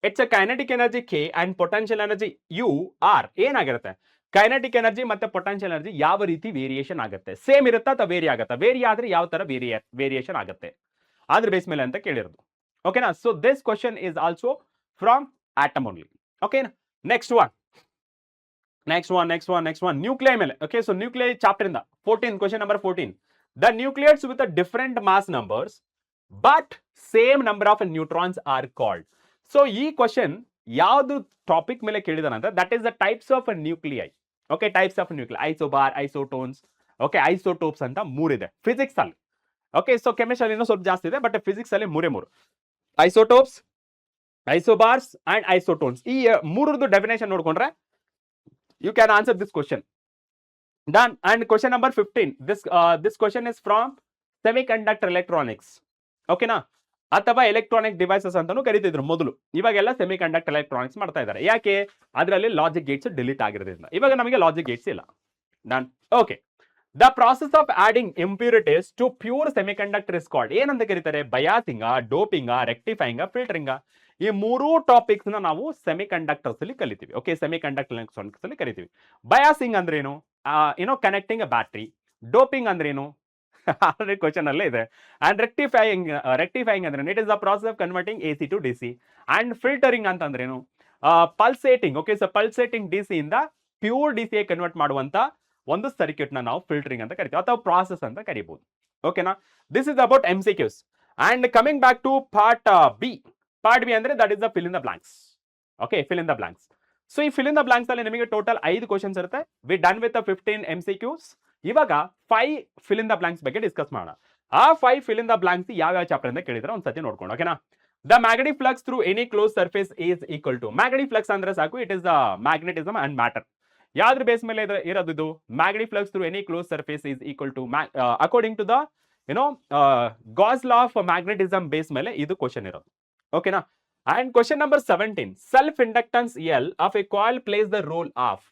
it's a kinetic energy K and potential energy U R. ಏನಾಗಿರುತ್ತೆ? ಕೈನೆಟಿಕ್ ಎನರ್ಜಿ ಮತ್ತೆ ಪೊಟೆನ್ಷಿಯಲ್ ಎನರ್ಜಿ ಯಾವ ರೀತಿ ವೇರಿಯೇಷನ್ ಆಗುತ್ತೆ? ಸೇಮ್ ಇರುತ್ತಾ ಅಥವಾ ವೇರಿ ಆಗುತ್ತಾ? ವೇರಿ ಆದ್ರೆ ಯಾವ ತರ ವೇರಿಯೇಷನ್ ಆಗುತ್ತೆ ಅದ್ರ ಬೇಸ್ ಮೇಲೆ ಅಂತ ಕೇಳಿರೋದು. ಓಕೆನಾ? So this question is also from atom only. ಓಕೆನಾ? ನೆಕ್ಸ್ಟ್ ಒನ್ ನ್ಯೂಕ್ಲಿಯೈ ಮೇಲೆ. ಓಕೆ, ಸೊ ನ್ಯೂಕ್ಲಿಯೈ ಚಾಪ್ಟರ್ ಇಂದ 14, question number 14, the nucleates with a different mass numbers but same number of neutrons are called. So ಈ ಕ್ವಶನ್ ಯಾವುದು ಟಾಪಿಕ್ ಮೇಲೆ ಕೇಳಿದಾನ ಅಂತ, that is the types of nuclei. Okay, types of nuclei, isobar, isotones, okay, isotopes ಅಂತ 3 ಇದೆ ಫಿಸಿಕ್ಸ್ ಅಲ್ಲಿ. ಓಕೆ, ಸೊ ಕೆಮಿಸ್ಟ್ರಿ ಇನ್ನೂ ಸ್ವಲ್ಪ ಜಾಸ್ತಿ ಇದೆ, ಬಟ್ ಫಿಸಿಕ್ಸ್ ಅಲ್ಲಿ 3 ಐಸೋಟೋಪ್ಸ್, ಐಸೋಬಾರ್ಸ್ ಅಂಡ್ ಐಸೋಟೋನ್ಸ್. ಈ 3ರದ್ದು ಡೆಫಿನೇಷನ್ ನೋಡ್ಕೊಂಡ್ರೆ you can answer this question. Done. And question number 15. This question is from semiconductor electronics. Okay ನಾ? ಅಥವಾ ಎಲೆಕ್ಟ್ರಾನಿಕ್ ಡಿವೈಸಸ್ ಅಂತಾನು ಕರೀತಿದ್ರು ಮೊದಲು. ಇವಾಗೆಲ್ಲ ಸೆಮಿಕಂಡಕ್ಟರ್ ಎಲೆಕ್ಟ್ರಾನಿಕ್ಸ್ ಮಾಡ್ತಾ ಇದ್ದಾರೆ. ಯಾಕೆ? ಅದರಲ್ಲಿ ಲಾಜಿಕ್ ಗೇಟ್ಸ್ ಡಿಲೀಟ್ ಆಗಿರೋದ್ರಿಂದ ಇವಾಗ ನಮಗೆ ಲಾಜಿಕ್ ಗೇಟ್ಸ್ ಇಲ್ಲ. Done. Okay, the process of adding impurities to pure semiconductor is called. ಏನಂತ ಕರೀತಾರೆ? ಬಯಾಸಿಂಗ, ಡೋಪಿಂಗ, ರೆಕ್ಟಿಫೈಂಗ, ಫಿಲ್ಟರಿಂಗ. ಈ 3 ಟಾಪಿಕ್ಸ್ ನ ನಾವು ಸೆಮಿಕಂಡಕ್ಟರ್ಸ್ ಅಲ್ಲಿ ಕಲಿತೀವಿ. ಓಕೆ, ಸೆಮಿಕಂಡಕ್ಟರ್ ಎಲೆಕ್ಟ್ರಾನಿಕ್ಸ್ ಅಲ್ಲಿ ಕರಿತೀವಿ. ಬಯಾಸಿಂಗ್ ಅಂದ್ರೆ ಏನು? ಕನೆಕ್ಟಿಂಗ್ ಅ ಬ್ಯಾಟ್ರಿ. ಡೋಪಿಂಗ್ ಅಂದ್ರೆ ಏನು? ಆಲ್ರೆಡಿ ಕ್ವಶನ್ ಅಲ್ಲೇ ಇದೆ. ಅಂಡ್ ರೆಕ್ಟಿಫೈಯಿಂಗ್ ಅಂದ್ರೆ it is the process of converting AC to DC. And filtering ಅಂತಂದ್ರೇನು? Pulsating. Okay, so pulsating DC ಇಂದ ಪ್ಯೂರ್ DC ಕನ್ವರ್ಟ್ ಮಾಡುವಂತ ಒಂದು ಸರ್ಕ್ಯೂಟ್ ನ ನಾವು ಫಿಲ್ಟರಿಂಗ್ ಅಂತ ಕರಿತೀವಿ ಅಥವಾ ಪ್ರಾಸೆಸ್ ಅಂತ ಕರಿಬಹುದು. ಓಕೆನಾ? This is about MCQs. And coming back to part B. Part B ಅಂದ್ರೆ that is the fill in the blanks. Okay, fill in the blanks. So ಈ ಫಿಲ್ ಇನ್ ದ ಬ್ಲಾಂಕ್ಸ್ ಅಲ್ಲಿ ನಿಮಗೆ ಟೋಟಲ್ 5 ಕ್ವಶನ್ಸ್ ಇರುತ್ತೆ. We done with 15 MCQs. ಇವಾಗ 5 ಫಿಲ್ ಇನ್ ದ ಬ್ಲಾಂಕ್ಸ್ ಬಗ್ಗೆ ಡಿಸ್ಕಸ್ ಮಾಡೋಣ. ಆ 5 ಫಿಲ್ ಇನ್ ದ ಬ್ಲಾಂಕ್ಸ್ ಯಾವ ಚಾಪ್ಟರ್ ಅಂತ ಕೇಳಿದ್ರೆ ಒಂದ್ಸತಿ ನೋಡ್ಕೊಂಡು. ಓಕೆನಾ? The magnetic flux through any close surface is equal to, magnetic flux ಅಂದ್ರೆ ಸಾಕು, it is the magnetism and matter. ಯಾವ್ದ್ರ ಬೇಸ್ ಮೇಲೆ ಇರೋದು ಇದು? Magnetic flux through any close surface is equal to according to the Gauss law of magnetism base ಮೇಲೆ ಇದು ಕ್ವಶನ್ ಇರೋದು. ಓಕೆನಾ? And question number 17, self inductance L of a coil plays the role of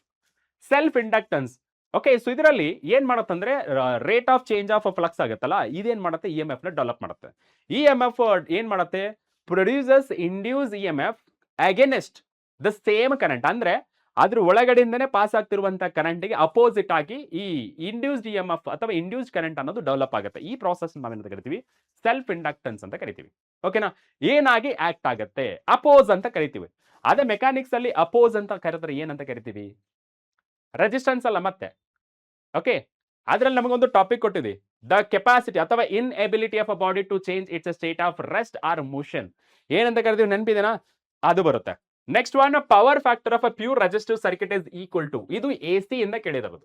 self inductance. Okay, so ಇದರಲ್ಲಿ ಏನ್ ಮಾಡತ್ತಂದ್ರೆ rate of change of flux ಆಗುತ್ತಲ್ಲ, ಇದೇನ್ ಮಾಡುತ್ತೆ, ಇ ಎಂ ಎಫ್ ನ ಡೆವಲಪ್ ಮಾಡುತ್ತೆ. ಇ ಎಂ ಎಫ್ ಏನ್ ಮಾಡುತ್ತೆ, producers induce E M F against the same current. ಅಂದ್ರೆ ಅದ್ರ ಒಳಗಡೆಯಿಂದನೇ ಪಾಸ್ ಆಗ್ತಿರುವಂತ ಕರೆಂಟ್ಗೆ ಅಪೋಸಿಟ್ ಆಗಿ ಈ ಇಂಡ್ಯೂಸ್ಡ್ ಇ ಎಂ ಎಫ್ ಅಥವಾ ಇಂಡ್ಯೂಸ್ಡ್ ಕರೆಂಟ್ ಅನ್ನೋದು ಡೆವಲಪ್ ಆಗುತ್ತೆ. ಈ ಪ್ರಾಸೆಸ್ ನಾವೇನಂತ ಕರಿತೀವಿ, ಸೆಲ್ಫ್ ಇಂಡಕ್ಟೆನ್ಸ್ ಅಂತ ಕರಿತೀವಿ. ಓಕೆನಾ? ಏನಾಗಿ ಆಕ್ಟ್ ಆಗುತ್ತೆ, ಅಪೋಸ್ ಅಂತ ಕರಿತೀವಿ. ಅದೇ ಮೆಕ್ಯಾನಿಕ್ಸ್ ಅಲ್ಲಿ ಅಪೋಸ್ ಅಂತ ಕರೆದ್ರೆ ಏನಂತ ಕರಿತೀವಿ, ರೆಸಿಸ್ಟೆನ್ಸ್ ಅಲ್ಲ ಮತ್ತೆ. ಓಕೆ, ಅದ್ರಲ್ಲಿ ನಮಗೊಂದು ಟಾಪಿಕ್ ಕೊಟ್ಟಿದೆ, ದ ಕೆಪಾಸಿಟಿ ಅಥವಾ inability of a body to change its state of rest or motion. ಏನಂತ ಕರಿತೀವಿ, ನೆನಪಿದೆನಾ? ಅದು ಬರುತ್ತೆ. Next one, power factor of a pure resistive circuit is equal to, ಇದು ಎಸಿ ಇಂದ ಕೇಳಿರೋದು.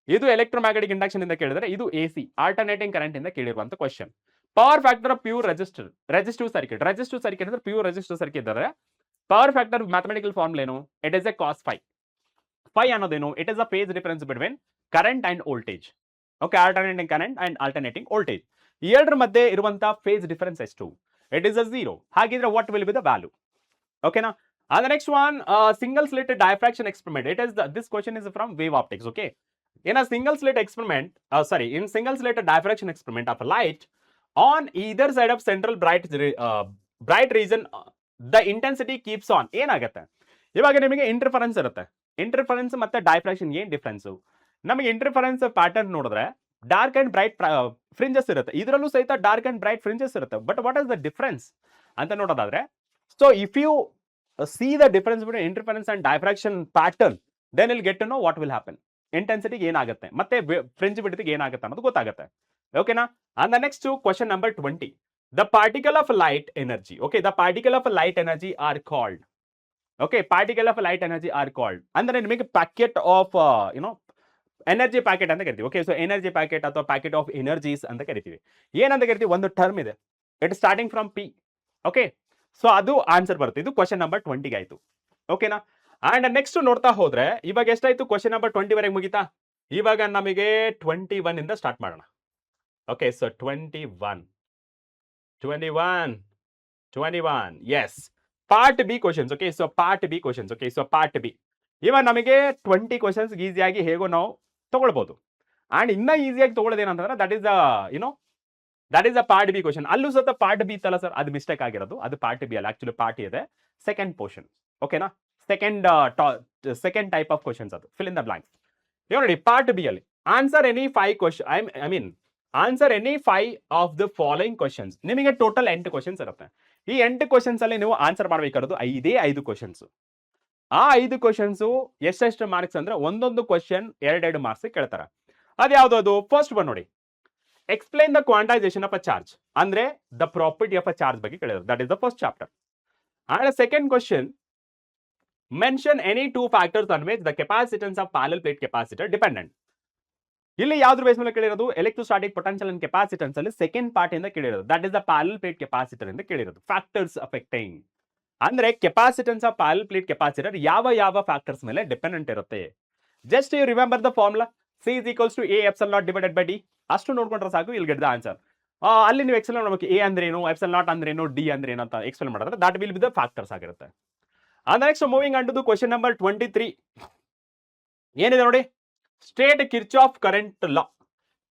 ಇದು ಎಲೆಕ್ಟ್ರೋಮ್ಯಾಗ್ನೆಟಿಕ್ ಇಂಡಕ್ಷನ್ ಇಂದ ಕೇಳಿದ್ರೆ, ಇದು ಎಸಿ ಆಲ್ಟರ್ನೇಟಿಂಗ್ ಕರೆಂಟ್ ಇಂದ ಕೇಳಿರುವಂತ question. Power factor of pure resistive circuit ಅಂದ್ರೆ ಪ್ಯೂರ್ ರೆಸಿಸ್ಟಿವ್ ಸರ್ಕ್ಯೂಟ್ ಇದ್ದಾರೆ. ಪವರ್ ಫ್ಯಾಕ್ಟರ್ ಮ್ಯಾಥಮೆಟಿಕಲ್ ಫಾರ್ಮುಲಾ ಏನು? It is a cos phi. Phi ಅನ್ನೋದೇನು? It is a phase difference between current and voltage. Okay, alternating current and alternating voltage, ಈ ಎರಡರ ಮಧ್ಯೆ ಇರುವಂತಹ ಫೇಸ್ ಡಿಫರೆನ್ಸ್ ಎಷ್ಟು? It is a 0. ಹಾಗಿದ್ರೆ what will be the value? ಓಕೆನಾ? And the next one, single slit diffraction experiment. This question is from wave optics. Okay, in a single slit experiment, in single slit diffraction experiment of a light on either side of central bright region, the intensity keeps on. ಏನಾಗುತ್ತೆ, ಇವಾಗ ನಿಮಗೆ ಇಂಟರ್ಫರೆನ್ಸ್ ಇರುತ್ತೆ. ಇಂಟರ್ಫರೆನ್ಸ್ ಮತ್ತೆ ಡೈಫ್ರಾಕ್ಷನ್ ಏನ್ ಡಿಫ್ರೆನ್ಸ್? ನಮಗೆ ಇಂಟರ್ಫರೆನ್ಸ್ ಪ್ಯಾಟರ್ನ್ ನೋಡಿದ್ರೆ ಡಾರ್ಕ್ ಅಂಡ್ ಬ್ರೈಟ್ ಫ್ರಿಂಜಸ್ ಇರುತ್ತೆ, ಇದರಲ್ಲೂ ಸಹಿತ ಡಾರ್ಕ್ ಅಂಡ್ ಬ್ರೈಟ್ ಫ್ರಿಂಜಸ್ ಇರುತ್ತೆ. But what is the difference ಅಂತ ನೋಡೋದಾದ್ರೆ, so if you see the difference between interference and diffraction pattern, then you'll get to know what will happen. Intensity ಏನಾಗುತ್ತೆ ಮತ್ತೆ ಫ್ರಿಂಜ್ ಬಿಡ್ತಿಗೆ ಏನಾಗುತ್ತೆ ಅನ್ನೋದು ಗೊತ್ತಾಗುತ್ತೆ. ಓಕೆನಾ? And the next question number 20, the particle of light energy. Okay, the particle of light energy are called. Okay, particle of light energy are called ಅಂದ್ರೆ ನಿಮಗೆ ಪ್ಯಾಕೆಟ್ ಆಫ್ ಎನರ್ಜಿ ಪ್ಯಾಕೆಟ್ ಅಂತ ಕರಿತೀವಿ. ಓಕೆ, ಸೊ ಎನರ್ಜಿ ಪ್ಯಾಕೆಟ್ ಅಥವಾ ಪ್ಯಾಕೆಟ್ ಆಫ್ ಎನರ್ಜೀಸ್ ಅಂತ ಕರಿತೀವಿ. ಏನಂತ ಕರಿತೀವಿ, ಒಂದು ಟರ್ಮ್ ಇದೆ, it starting from P. Okay, so ಅದು ಆನ್ಸರ್ ಬರುತ್ತೆ. ಇದು ಕ್ವಶನ್ ನಂಬರ್ 20 ಆಯ್ತು. ಓಕೆನಾ? ಅಂಡ್ ನೆಕ್ಸ್ಟ್ ನೋಡ್ತಾ ಹೋದ್ರೆ ಇವಾಗ ಎಷ್ಟಾಯ್ತು, ಕ್ವಶನ್ ನಂಬರ್ 20 ವರೆಗೆ ಮುಗಿತಾ? ಇವಾಗ ನಮಗೆ 21 ಇಂದ ಸ್ಟಾರ್ಟ್ ಮಾಡೋಣ. Okay, so 21 yes, part B questions. Okay, so part B questions. Okay, so part B ಇವಾಗ ನಮಗೆ 20 ಕ್ವಶನ್ಸ್ ಈಸಿಯಾಗಿ ಹೇಗೋ ನಾವು ತಗೊಳ್ಬಹುದು. ಅಂಡ್ ಇನ್ನ ಈಸಿಯಾಗಿ ತಗೊಳ್ಳೋದೇನಂತಂದ್ರೆ that is a part B question. ಅಲ್ಲೂ ಸಹ ಪಾರ್ಟ್ ಬಿ ಇತ್ತಲ್ಲ ಸರ್, ಅದು ಮಿಸ್ಟೇಕ್ ಆಗಿರೋದು. ಅದು ಪಾರ್ಟ್ ಬಿ ಅಲ್ಲ, ಆಕ್ಚುಲಿ ಪಾರ್ಟ್ ಇದೆ, ಸೆಕೆಂಡ್ ಪೋರ್ಷನ್. ಓಕೆನಾ? ಸೆಕೆಂಡ್ ಟೈಪ್ ಆಫ್ ಕ್ವಶನ್ಸ್ ಅದು, ಫಿಲ್ ಇನ್ ದ ಬ್ಲಾಂಕ್ಸ್. ಇವಾಗ ನೋಡಿ, ಪಾರ್ಟ್ ಬಿ ಅಲ್ಲಿ answer any 5 question, answer any 5 of the following questions. ನಿಮಗೆ ಟೋಟಲ್ 8 ಕ್ವಶನ್ಸ್ ಇರುತ್ತೆ. ಈ 8 ಕ್ವಶನ್ಸ್ ಅಲ್ಲಿ ನೀವು ಆನ್ಸರ್ ಮಾಡಬೇಕಾಗಿರೋದು 5 ಕ್ವಶನ್ಸ್. ಆ 5 ಕ್ವಶನ್ಸ್ ಎಷ್ಟೆಷ್ಟು ಮಾರ್ಕ್ಸ್ ಅಂದ್ರೆ, ಒಂದೊಂದು ಕ್ವಶನ್ 2 ಮಾರ್ಕ್ಸ್ ಕೇಳ್ತಾರೆ. ಅದ್ಯಾವುದು? ಅದು ಫಸ್ಟ್ ಒನ್ ನೋಡಿ, explain the quantization of a charge, ಅಂದ್ರೆ the property of a charge ಬಗ್ಗೆ ಕೇಳಿದ್ರು. That is the first chapter. And second question, mention any 2 factors on which the capacitance of parallel plate capacitor dependent. ಇಲ್ಲಿ ಯಾವ್ದ್ರ ಬೇಸ್ ಮೇಲೆ ಕೇಳಿರೋದು? ಎಲೆಕ್ಟ್ರೋಸ್ಟಾಟಿಕ್ ಪೊಟೆನ್ಷಿಯಲ್ ಅಂಡ್ ಕೆಪಾಸಿಟನ್ಸ್ ಅಲ್ಲಿ ಸೆಕೆಂಡ್ ಪಾರ್ಟ್ ಇಂದ ಕೇಳಿರೋದು. That is the parallel plate capacitor ಇಂದ ಕೇಳಿರೋದು. ಫ್ಯಾಕ್ಟರ್ಸ್ ಅಫೆಕ್ಟಿಂಗ್ ಅಂದ್ರೆ capacitance of parallel plate capacitor ಯಾವ ಫ್ಯಾಕ್ಟರ್ಸ್ ಮೇಲೆ ಡಿಪೆಂಡೆಂಟ್ ಇರುತ್ತೆ. Just you remember the formula, C is equals to A epsilon naught divided by D. ಅಷ್ಟು ನೋಡ್ಕೊಂಡ್ರೆ ಸಾಕು, ಇಲ್ಲಿ ಗೆಟ್ ದ ಆನ್ಸರ್. ಅಲ್ಲಿ ನೀವು ಎಕ್ಸೆಲ್ ನೋಡ್ಬೇಕು, ಎ ಅಂದ್ರೇನು, ಎಪ್ಸಿಲಾನ್ ನಾಟ್ ಅಂದ್ರೇನು, ಡಿ ಅಂದ್ರೇನು ಅಂತ ಎಕ್ಸ್ಪ್ಲೇನ್ ಮಾಡಿದ್ರೆ that will be the factors ಆಗಿರುತ್ತೆ. Next moving on to the question number 23 ಏನಿದೆ ನೋಡಿ, state Kirchhoff current law,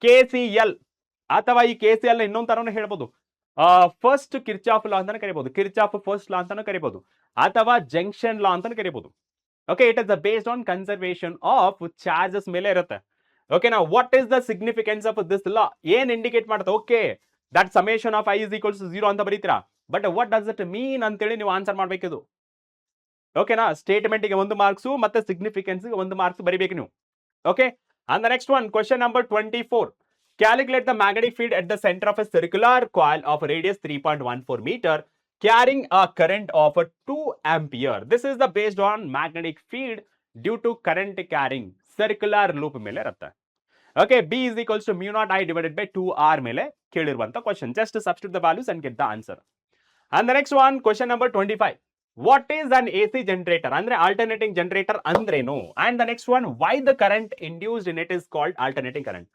KCL ಅಥವಾ ಈ KCL ಇನ್ನೊಂದು ತರನು ಹೇಳ್ಬೋದು, ಫಸ್ಟ್ ಕಿರ್ಚಾಫ್ ಲಾ ಅಂತಾನೆ ಕರಿಬಹುದು, ಕಿರ್ಚಾಫ್ ಫಸ್ಟ್ ಲಾ ಅಂತಾನು ಕರಿಬಹುದು, ಅಥವಾ ಜಂಕ್ಷನ್ ಲಾ ಅಂತಾನು ಕರಿಬಹುದು. Okay, it is based on conservation of charges ಮೇಲೆ ಇರುತ್ತೆ. ಓಕೆ, ನಾ what is the significance of this law? ಏನ್ ಇಂಡಿಕೇಟ್ ಮಾಡುತ್ತೆ? Okay, that summation of I is equals to 0 ಅಂತ ಬರೀತೀರಾ, but what does it mean ಅಂತೇಳಿ ನೀವು ಆನ್ಸರ್ ಮಾಡ್ಬೇಕಿದು. ಓಕೆನಾ? ಸ್ಟೇಟ್ಮೆಂಟ್ಗೆ 1 ಮಾರ್ಕ್ಸ್ ಮತ್ತೆ ಸಿಗ್ನಿಫಿಕೆನ್ಸ್ 1 ಮಾರ್ಕ್ಸ್ ಬರೀಬೇಕು ನೀವು. Okay, and the next one, question number 24, calculate the magnetic field at the center of a circular coil of radius 3.14 meter carrying a current of 2 ampere. This is the based on magnetic field due to current carrying circular loop ಮೇಲೆ ಇರುತ್ತೆ. Okay, B is equals to mu naught I divided by 2R ಮೇಲೆ ಕೇಳಿರುವಂತ question. Just substitute the values and get the answer. And the next one, question number 25. What is an AC generator? Andre alternating generator ಅಂದ್ರೇನು? And the next one, why the current induced in it is called alternating current?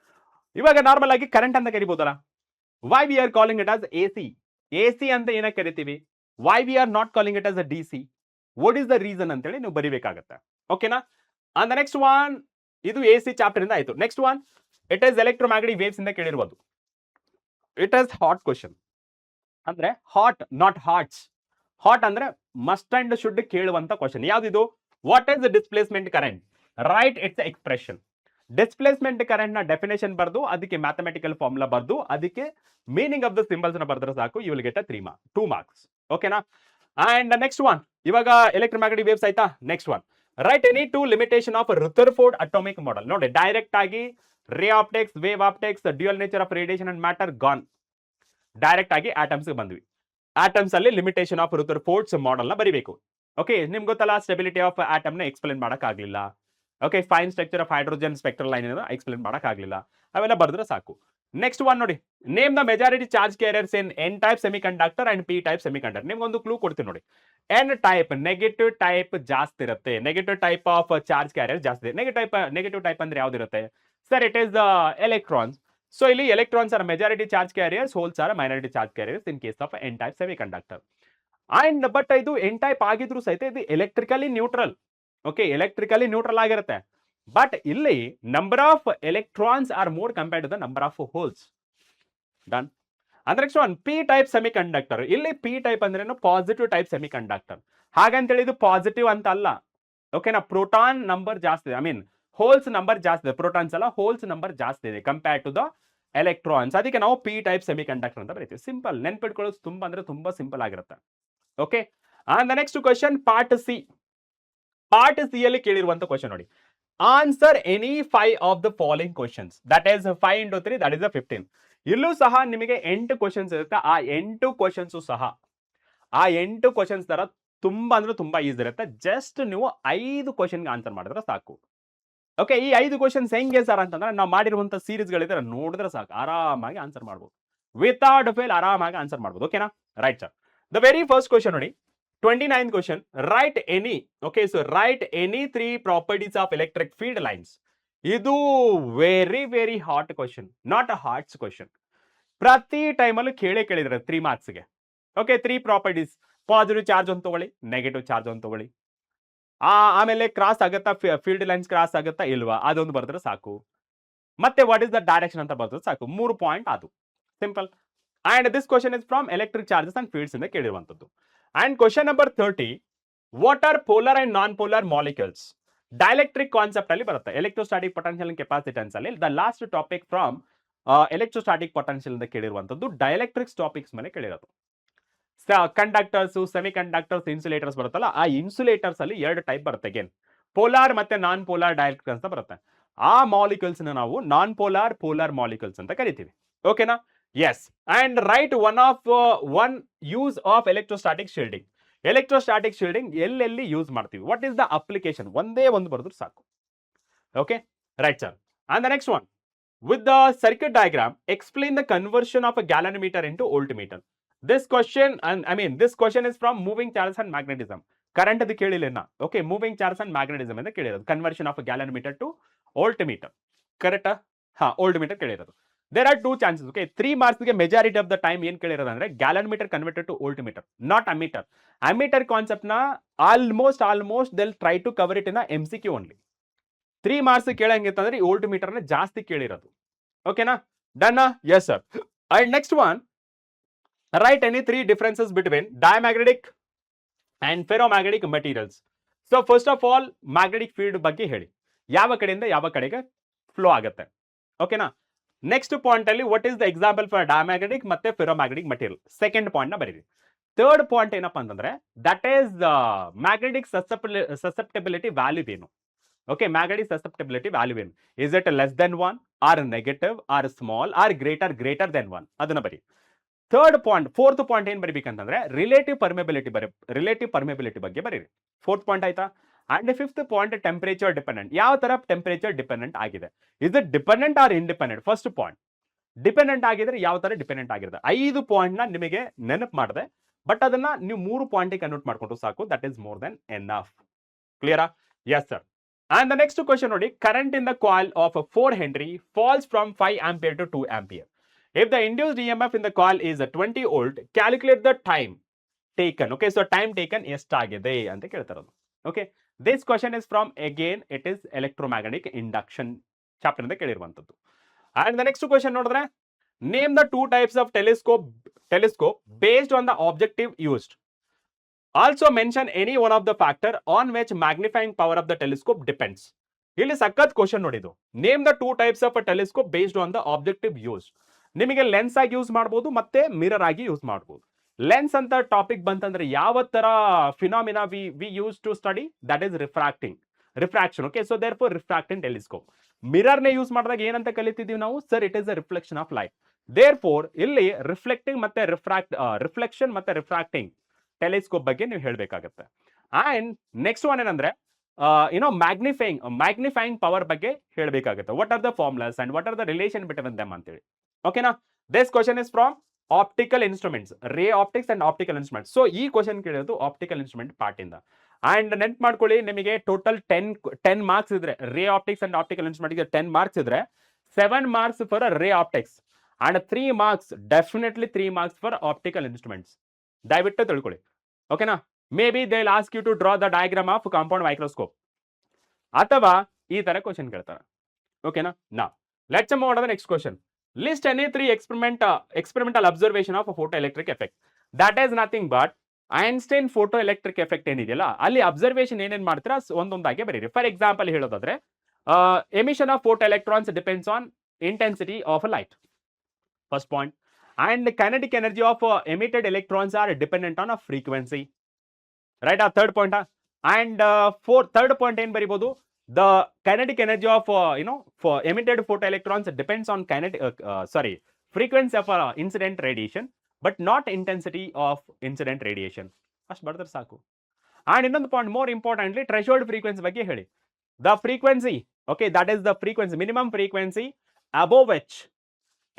ಇವಾಗ ನಾರ್ಮಲ್ ಆಗಿ ಕರೆಂಟ್ ಅಂತ ಕರಿಬಹುದಲ್ಲ? Why we are calling it as AC? AC ಅಂತ ಏನಕ್ಕೆ ಕರಿತೀವಿ? Why we are not calling it as a DC? What is the reason ಅಂತೇಳಿ ನೀವು ಬರಿಬೇಕಾಗುತ್ತೆ. ಓಕೆನಾ? And the next one, ಇದು AC ಚಾಪ್ಟರ್ ಇಂದ ಆಯ್ತು. Next one, it is electromagnetic waves ಇಂದ ಕೇಳಿರ್ಬೋದು. It is hot question. ಅಂದ್ರೆ ಹಾಟ್, ನಾಟ್ ಹಾರ್ಟ್ಸ್. ಹಾಟ್ ಅಂದ್ರೆ ಮಸ್ಟ್ ಅಂಡ್ ಶುಡ್ ಕೇಳುವಂತ ಕ್ವಶನ್. ಯಾವ್ದಿದು? What is displacement current? Write its expression. Displacement current ನ ಡೆಫಿನೇಷನ್ ಬರ್ದು ಅದಕ್ಕೆ ಮ್ಯಾಥಮೆಟಿಕಲ್ ಫಾರ್ಮುಲಾ ಬರ್ದು ಅದಕ್ಕೆ ಮೀನಿಂಗ್ ಆಫ್ ದ ಸಿಂಬಲ್ಸ್ ನ ಬರ್ದ್ರೆ ಸಾಕು, ಯು ವಿಲ್ ಗೆಟ್ 2 ಮಾರ್ಕ್ಸ್. ಓಕೆನಾ? ಅಂಡ್ ನೆಕ್ಸ್ಟ್ ಒನ್, ಇವಾಗ ಎಲೆಕ್ಟ್ರೋಮ್ಯಾಗ್ನೆಟಿಕ್ ವೇವ್ಸ್ ಆಯ್ತಾ? Next one, write any two limitation of Rutherford atomic model. ನೋಡಿ, ಡೈರೆಕ್ಟ್ ಆಗಿ ray optics, wave optics, dual nature of radiation and matter gone. Direct ಆಗಿ ಆಟಮ್ಸ್ ಬಂದ್ವಿ. ಆಟಮ್ಸ್ ಅಲ್ಲಿ ಲಿಮಿಟೇಷನ್ ಆಫ್ ರುಥರ್ಫೋರ್ಡ್ಸ್ ಮಾಡೆಲ್ ನ ಬರಿಬೇಕು. ಓಕೆ, ನಿಮ್ಗೆ ಗೊತ್ತಲ್ಲ, ಸ್ಟೆಬಿಲಿಟಿ ಆಫ್ ಆಟಮ್ ನ ಎಕ್ಸ್ಪ್ಲೇನ್ ಮಾಡಕ್ ಆಗ್ಲಿಲ್ಲ. Okay, fine structure of hydrogen spectral line explain ಮಾಡಕ್ ಆಗ್ಲಿಲ್ಲ. ಅವೆಲ್ಲ ಬರೆದ್ರೆ ಸಾಕು. ನೆಕ್ಸ್ಟ್ ಒನ್ ನೋಡಿ, name the majority charge carriers in N type semiconductor and P type semi conductor. ನಿಮ್ಗೆ ಒಂದು ಕ್ಲೂ ಕೊಡ್ತೀನಿ ನೋಡಿ. ಎನ್ ಟೈಪ್ ನೆಗೆಟಿವ್ ಟೈಪ್ ಜಾಸ್ತಿ ಇರುತ್ತೆ. Negative type of charge carrier ಜಾಸ್ತಿ. ನೆಗೆಟಿವ್ ಟೈಪ್ ಅಂದ್ರೆ ಯಾವ್ದಿರುತ್ತೆ sir? It is electrons. So ಇಲ್ಲಿ electrons are majority charge carriers, holes are minority charge carriers in case of N type semiconductor. And but ಇದು ಎನ್ ಟೈಪ್ ಆಗಿದ್ರು ಸಹಿತ ಇದು electrically neutral. Okay, electrically neutral ಆಗಿರುತ್ತೆ. ಬಟ್ ಇಲ್ಲಿ number of electrons are more compared to the number of holes. Done. ಅಂದ್ರೆ next one, P type semiconductor. ಇಲ್ಲಿ ಪಿ ಟೈಪ್ ಅಂದ್ರೇನು? Positive type semiconductor. ಹಾಗಂತೇಳಿ ಇದು ಪಾಸಿಟಿವ್ ಅಂತ ಅಲ್ಲ. ಓಕೆನಾ? ಪ್ರೋಟಾನ್ ನಂಬರ್ ಜಾಸ್ತಿ ಇದೆ, ಐ ಮೀನ್ ಹೋಲ್ಸ್ ನಂಬರ್ ಜಾಸ್ತಿ ಇದೆ. ಪ್ರೋಟಾನ್ಸ್ ಅಲ್ಲ, ಹೋಲ್ಸ್ ನಂಬರ್ ಜಾಸ್ತಿ ಇದೆ ಕಂಪೇರ್ಡ್ ಟು ದ ಎಲೆಕ್ಟ್ರಾನ್ಸ್. ಅದಕ್ಕೆ ನಾವು ಪಿ ಟೈಪ್ ಸೆಮಿ ಕಂಡಕ್ಟರ್ ಅಂತ ಬರೀತೀವಿ. ಸಿಂಪಲ್, ನೆನ್ಪಿಟ್ಕೊಳ್ಳೋದು ತುಂಬಾ ಅಂದ್ರೆ ತುಂಬಾ ಸಿಂಪಲ್ ಆಗಿರುತ್ತೆ. Okay, and next question, part C. Part C ಅಲ್ಲಿ ಕೇಳಿರುವಂತ ಕ್ವಶನ್ ನೋಡಿ. Answer any 5 of the following questions. That is 5 into 3, that is 15. ಇಲ್ಲೂ ಸಹ ನಿಮಗೆ 8 ಕ್ವಶನ್ಸ್ ಇರುತ್ತೆ. ಆ 8 ಕ್ವಶನ್ಸ್ ಸಹ ಆ 8 ಕ್ವಶನ್ಸ್ ತರ ತುಂಬಾ ಅಂದ್ರೆ ತುಂಬಾ ಈಸಿ ಇರುತ್ತೆ. ಜಸ್ಟ್ ನೀವು 5 ಕ್ವಶನ್ಗೆ ಆನ್ಸರ್ ಮಾಡಿದ್ರೆ ಸಾಕು. ಓಕೆ, ಈ 5 ಕ್ವಶನ್ಸ್ ಹೆಂಗೆ ಸರ್ ಅಂತಂದ್ರೆ, ನಾವು ಮಾಡಿರುವಂತ ಸೀರೀಸ್ ಗಳಿದ್ರೆ ನೋಡಿದ್ರೆ ಸಾಕು, ಆರಾಮಾಗಿ ಆನ್ಸರ್ ಮಾಡ್ಬೋದು. ವಿತೌಟ್ ಫೇಲ್ ಆರಾಮಾಗಿ ಆನ್ಸರ್ ಮಾಡ್ಬೋದು. ಓಕೆನಾ? Right sir. The very first question ನೋಡಿ, 29th question. Write any. Okay, so write any 3 properties of electric field lines. ಇದು very very hot question, not a hearts question. ಪ್ರತಿ ಟೈಮಲ್ಲೂ ಕೇಳಿದ್ರೆ 3 ಮಾರ್ಕ್ಸ್ಗೆ. Okay, 3 properties. ಪಾಸಿಟಿವ್ ಚಾರ್ಜ್ ಒಂದು ತಗೊಳ್ಳಿ, ನೆಗೆಟಿವ್ ಚಾರ್ಜ್ ಒಂದು ತಗೊಳ್ಳಿ. ಆಮೇಲೆ ಕ್ರಾಸ್ ಆಗುತ್ತಾ, ಫೀಲ್ಡ್ ಲೈನ್ಸ್ ಕ್ರಾಸ್ ಆಗುತ್ತಾ ಇಲ್ವಾ, ಅದೊಂದು ಬರೆದ್ರೆ ಸಾಕು. ಮತ್ತೆ ವಾಟ್ ಇಸ್ ದ ಡೈರೆಕ್ಷನ್ ಅಂತ ಬರೆದ್ರೆ ಸಾಕು. 3 ಪಾಯಿಂಟ್ ಅದು. Simple. And this question is from electric charges and fields ಇಂದ ಕೇಳಿರುವಂತದ್ದು. ಅಂಡ್ question number 30, what are polar and non polar molecules? Dielectric concept ಅಲ್ಲಿ ಬರುತ್ತೆ. ಎಲೆಕ್ಟ್ರೋಸ್ಟಾಟಿಕ್ ಪೊಟೆನ್ಷಿಯಲ್ ಅಂಡ್ ಕೆಪಾಸಿಟೆನ್ಸ್ ಅಲ್ಲಿ the last topic from electrostatic potential ಇಂದ ಕೇಳಿರುವಂತದ್ದು. ಡೈಎಲೆಕ್ಟ್ರಿಕ್ಸ್ ಟಾಪಿಕ್ಸ್ ಮೇಲೆ ಕೇಳಿರೋದು. ಕಂಡಕ್ಟರ್ಸ್, ಸೆಮಿ ಕಂಡಕ್ಟರ್ಸ್, ಇನ್ಸುಲೇಟರ್ಸ್ ಬರುತ್ತಲ್ಲ, ಆ ಇನ್ಸುಲೇಟರ್ಸ್ ಅಲ್ಲಿ 2 ಟೈಪ್ ಬರುತ್ತೆ. ಅಗೇನ್ ಪೋಲಾರ್ ಮತ್ತೆ ನಾನ್ ಪೋಲಾರ್ ಡೈಎಲೆಕ್ಟ್ರಿಕ್ ಅಂತ ಬರುತ್ತೆ. ಆ ಮಾಲಿಕ್ಯೂಲ್ಸ್ ನಾವು ನಾನ್ ಪೋಲಾರ್, ಪೋಲಾರ್ ಮಾಲಿಕ್ಯೂಲ್ಸ್ ಅಂತ ಕರಿತೀವಿ. ಓಕೆನಾ? Yes. And write one use of electrostatic shielding. Electrostatic shielding ಎಲ್ಲೆಲ್ಲಿ ಯೂಸ್ ಮಾಡ್ತೀವಿ, ವಾಟ್ ಇಸ್ ದ ಅಪ್ಲಿಕೇಶನ್? ಒಂದೇ ಒಂದು ಬರೆದ್ರು ಸಾಕು. Okay, right sir. And the next one, with the circuit diagram explain the conversion of a galvanometer into voltmeter. This question, and I mean this question is from moving charges and magnetism. Current ಅದು ಕೇಳಿಲ್ಲ. Okay, moving charge and magnetism ಅಂತ ಕೇಳಿರೋದು. Conversion of galvanometer to voltmeter. ಕರೆಕ್ಟಾ? ಹಾ, ವೋಲ್ಟ್ಮೀಟರ್ ಕೇಳಿರೋದು. There are 2 chances. ಓಕೆ, 3 ಮಾರ್ಕ್ಸ್ಗೆ ಮೆಜಾರಿಟಿ ಆಫ್ ದ ಟೈಮ್ ಏನ್ ಕೇಳಿರೋದು ಅಂದ್ರೆ galvanometer converted to voltmeter, not ammeter. Ammeter concept ನ almost they'll try to cover it in MCQ only. 3 marks ಕೇಳಂಗಿತ್ತಂದ್ರೆ ಈ ವೋಲ್ಟ್ಮೀಟರ್ ನ ಜಾಸ್ತಿ ಕೇಳಿರೋದು. ಓಕೆನಾ? Done? Yes sir. And next one, write any 3 differences between diamagnetic and ferromagnetic materials. So first of all, magnetic field ಬಗ್ಗೆ ಹೇಳಿ, ಯಾವ ಕಡೆಯಿಂದ ಯಾವ ಕಡೆಗೆ ಫ್ಲೋ ಆಗುತ್ತೆ. ಓಕೆನಾ? ನೆಕ್ಸ್ಟ್ ಪಾಯಿಂಟ್ ಅಲ್ಲಿ what is the example for diamagnetic ಮತ್ತೆ ಫೆರೋಮ್ಯಾಗ್ನೆಟಿಕ್ ಮಟೀರಿಯಲ್. ಸೆಕೆಂಡ್ ಪಾಯಿಂಟ್ ನ ಬರೀರಿ. ಥರ್ಡ್ ಪಾಯಿಂಟ್ ಏನಪ್ಪಾ ಅಂತಂದ್ರೆ that is magnetic susceptibility value ಏನು. ಓಕೆ, ಮ್ಯಾಗ್ನೆಟಿಕ್ ಸಸೆಪ್ಟಬಿಲಿಟಿ ವ್ಯಾಲ್ಯೂ ಏನು? Is it less than 1 or negative or small or greater than 1? ಅದನ್ನ ಬರೀ. ಥರ್ಡ್ ಪಾಯಿಂಟ್, ಫೋರ್ತ್ ಪಾಯಿಂಟ್ ಏನ್ ಬರೀಬೇಕಂತಂದ್ರೆ ರಿಲೇಟಿವ್ ಪರ್ಮಿಬಿಲಿಟಿ ಬಗ್ಗೆ ಬರೀರಿ. ಫೋರ್ತ್ ಪಾಯಿಂಟ್ ಆಯ್ತಾ? And fifth point, temperature dependent. ಯಾವ ತರ ಟೆಂಪರೇಚರ್ ಡಿಪೆಂಡೆಂಟ್ ಆಗಿದೆ? Is it dependent are independent? First point dependent ಆಗಿದ್ರೆ ಯಾವ ತರ ಡಿಪೆಂಡೆಂಟ್ ಆಗಿರುತ್ತೆ. 5 ಪಾಯಿಂಟ್ ನ ನಿಮಗೆ ನೆನಪು ಮಾಡಿದೆ ಬಟ್ ಅದನ್ನ ನೀವು 3 ಪಾಯಿಂಟಿಗೆ ಕನ್ವರ್ಟ್ ಮಾಡ್ಕೊಂಡ್ರು ಸಾಕು, that is more than enough. ಕ್ಲಿಯರಾ? Yes sir. And the next question ನೋಡಿ, current in the coil of 4 Henry falls from 5 ampere to 2 ampere. If the induced EMF in the coil is 20 volt, calculate the time taken. Okay, so time taken ಎಷ್ಟಾಗಿದೆ ಅಂತ ಕೇಳ್ತಾರದು. Okay, this question is from, again it is electromagnetic induction chapter ಇಂದ ಕೇಳಿರುವಂತದ್ದು. And the next question ನೋಡಿದ್ರೆ, name the 2 types of telescope based on the objective used. Also mention any one of the factor on which magnifying power of the telescope depends. ಇಲ್ಲಿ ಸಖತ್ ಕ್ವಶನ್ ನೋಡಿದ್ದು. Name the 2 types of a telescope based on the objective used. ನಿಮಗೆ ಲೆನ್ಸ್ ಆಗಿ ಯೂಸ್ ಮಾಡಬಹುದು ಮತ್ತೆ ಮಿರರ್ ಆಗಿ ಯೂಸ್ ಮಾಡಬಹುದು. ಲೆನ್ಸ್ ಅಂತ ಟಾಪಿಕ್ ಬಂತಂದ್ರೆ ಯಾವ ತರ phenomena we use to study, that is refraction. Okay, so therefore refracting telescope. Mirror ನೇ ಯೂಸ್ ಮಾಡಿದಾಗ ಏನಂತ ಕಲಿತಿದೀವಿ ನಾವು, sir it is a reflection of light. Therefore ಇಲ್ಲಿ ರಿಫ್ಲೆಕ್ಟಿಂಗ್ ಮತ್ತೆ ರಿಫ್ಲೆಕ್ಷನ್ ಮತ್ತೆ ರಿಫ್ರಾಕ್ಟಿಂಗ್ ಟೆಲಿಸ್ಕೋಪ್ ಬಗ್ಗೆ ನೀವು ಹೇಳಬೇಕಾಗುತ್ತೆ. ಅಂಡ್ ನೆಕ್ಸ್ಟ್ ಒನ್ ಏನಂದ್ರೆ ಮ್ಯಾಗ್ನಿಫೈಯಿಂಗ್ ಪವರ್ ಬಗ್ಗೆ ಹೇಳಬೇಕಾಗುತ್ತೆ. What are the formulas and what are the relation between them ಅಂತೇಳಿ. ಓಕೆನಾ? This question is from optical instruments, ray optics and optical instruments. So ಈ ಕ್ವಶನ್ ಕೇಳಿರೋದು ಆಪ್ಟಿಕಲ್ ಇನ್ಸ್ಟ್ರೂಮೆಂಟ್ ಪಾರ್ಟ್ ಇಂದ. ಅಂಡ್ ನೆನ್ಪ್ ಮಾಡ್ಕೊಳ್ಳಿ, ನಿಮಗೆ ಟೋಟಲ್ 10 ಮಾರ್ಕ್ಸ್ ಇದ್ರೆ ray optics and optical instrument 10 marks ಇದ್ರೆ 7 marks for ray optics and 3 marks, definitely 3 marks for optical instruments. ದಯವಿಟ್ಟು ತಿಳ್ಕೊಳ್ಳಿ. ಓಕೆನಾ? May B they will ask you to draw the diagram of compound microscope, ಅಥವಾ ಈ ತರ ಕ್ವಶನ್ ಕೇಳ್ತಾರೆ. ಓಕೆನಾ? ನಾ let's move on the next question. List any 3 experimental observation of a photoelectric effect. That is nothing but Einstein photoelectric effect ಏನಿದೆಯಲ್ಲ, ಅಲ್ಲಿ ಅಬ್ಸರ್ವೇಷನ್ ಏನೇನ್ ಮಾಡ್ತೀರಾ ಒಂದೊಂದಾಗಿ ಬರೀರಿ. ಫಾರ್ ಎಕ್ಸಾಂಪಲ್ ಹೇಳೋದಾದ್ರೆ, emission of photoelectrons depends on intensity of a light, first point. And kinetic energy of emitted electrons are dependent on a frequency, right? ಆ third point. And third point ಏನ್ ಬರೀಬಹುದು, the kinetic energy of for emitted photoelectrons depends on frequency of incident radiation but not intensity of incident radiation. ಅಷ್ಟು ಬರೆದ್ರೆ ಸಾಕು. ಅಂಡ್ ಇನ್ನೊಂದು point, more importantly threshold frequency ಬಗ್ಗೆ ಹೇಳಿ. The frequency, okay, that is the frequency, minimum frequency above which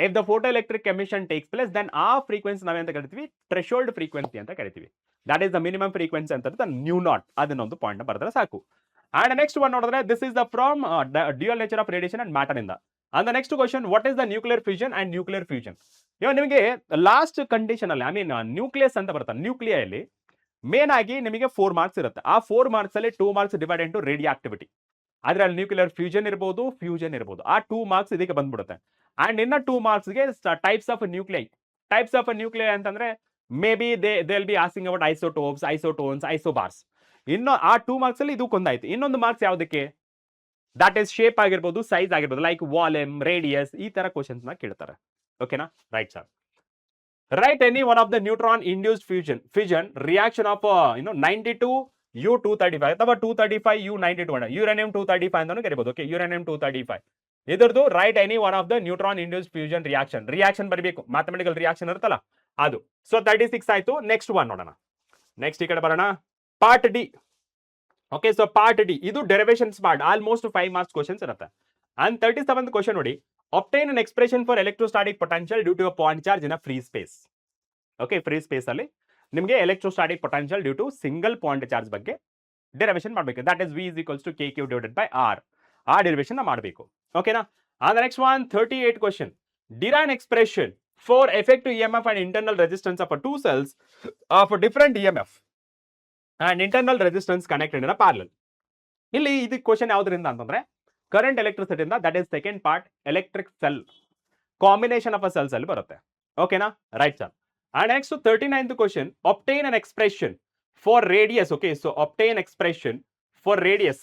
if the photoelectric emission takes place, then ಆ ಫ್ರೀಕ್ವೆನ್ಸಿ ನಾವೇಂತ ಕರಿತೀವಿ, ಥ್ರೆಶೋಲ್ಡ್ ಫ್ರೀಕ್ವೆನ್ಸಿ ಅಂತ ಕರಿತೀವಿ. That is the minimum frequency ಅಂತ ನ್ಯೂ ನಾಟ್, ಅದನ್ನೊಂದು ಪಾಯಿಂಟ್ ಬರೆದ್ರೆ ಸಾಕು. And next one ನೋಡಿದ್ರೆ, this is the from dual nature of radiation and matter ಇಂದ. And the next question, what is the nuclear fission and nuclear fusion? ಇವಾಗ ನಿಮಗೆ ಲಾಸ್ಟ್ ಕಂಡೀಷನ್ ಅಲ್ಲಿ, ಐ ಮೀನ್ ನ್ಯೂಕ್ಲಿಯಸ್ ಅಂತ ಬರುತ್ತೆ, ನ್ಯೂಕ್ಲಿಯಲ್ಲಿ ಮೇನ್ ಆಗಿ ನಿಮಗೆ 4 ಮಾರ್ಕ್ಸ್ ಇರುತ್ತೆ. ಆ 4 ಮಾರ್ಕ್ಸ್ ಅಲ್ಲಿ 2 marks divide into radio activity, ಆದ್ರೆ ಅಲ್ಲಿ ನ್ಯೂಕ್ಲಿಯರ್ ಫ್ಯೂಷನ್ ಇರಬಹುದು, ಫ್ಯೂಷನ್ ಇರಬಹುದು. ಆ 2 ಮಾರ್ಕ್ಸ್ ಇದಕ್ಕೆ ಬಂದ್ಬಿಡುತ್ತೆ. ಅಂಡ್ ಇನ್ನ 2 ಮಾರ್ಕ್ಸ್ಗೆ ಟೈಪ್ಸ್ ಆಫ್ ನ್ಯೂಕ್ಲಿಯೈ ಅಂತಂದ್ರೆ, may be they will be asking about isotopes, isotones, isobars. ಇನ್ನು ಆ 2 ಮಾರ್ಕ್ಸ್ ಅಲ್ಲಿ ಇದಕ್ಕೊಂದಾಯ್ತು. ಇನ್ನೊಂದು ಮಾರ್ಕ್ಸ್ ಯಾವುದಕ್ಕೆ, ದಟ್ ಈಸ್ ಶೇಪ್ ಆಗಿರ್ಬೋದು, ಸೈಜ್ ಆಗಿರ್ಬೋದು, ಲೈಕ್ ವಾಲ್ಯೂಮ್, ರೇಡಿಯಸ್, ಈ ತರ ಕ್ವಶನ್ಸ್ ನ ಕೇಳ್ತಾರೆ. ಓಕೆನಾ? Right sir. Write any one of the neutron induced fusion reaction of 92U235 ಅಥವಾ 235U92, ಯುರೇನಿಯಂ 235 ಅಂತಾನು ಕರಿಬಹುದು. ಓಕೆ, ಯುರೇನಿಯಂ 235 ಇದರದು write any one of the neutron induced fusion reaction ಬರಬೇಕು, ಮ್ಯಾಥಮೆಟಿಕಲ್ ರಿಯಾಕ್ಷನ್ ಇರುತ್ತಲ್ಲ ಅದು. ಸೊ 36 ಆಯ್ತು. ನೆಕ್ಸ್ಟ್ ಒನ್ ನೋಡೋಣ. ನೆಕ್ಸ್ಟ್ ಈ ಕಡೆ ಬರೋಣ, part D. Okay, so part D ಇದು derivations part, almost 5 marks questions ಇರುತ್ತೆ. ಅಂಡ್ 37th ಕ್ವಶನ್ ನೋಡಿ, obtain an expression for electrostatic potential due to a point charge in a free space. Okay, free space ಅಲ್ಲಿ ನಿಮಗೆ electrostatic potential due to single point charge ಬಗ್ಗೆ ಡೆರಿವೇಷನ್ ಮಾಡಬೇಕು. That is V is equals to KQ divided by R. ಆ ಡೆರಿವೇಷನ್ ಮಾಡಬೇಕು. ಓಕೆನಾ? The next one 38 question, derive an expression for effective EMF and internal resistance of 2 cells of different EMF and internal resistance connected in a parallel. ಇಲ್ಲಿ ಇದು ಕ್ವಶನ್ ಯಾವ್ದ್ರಿಂದ ಅಂತಂದ್ರೆ, ಕರೆಂಟ್ ಎಲೆಕ್ಟ್ರಿಸಿಟಿ ಇಂದ, that is second part, electric cell combination of a cells ಅಲ್ಲಿ ಬರುತ್ತೆ. ಓಕೆನಾ? Right sir. And next 39th question, obtain an expression for radius. Okay, so obtain expression for radius.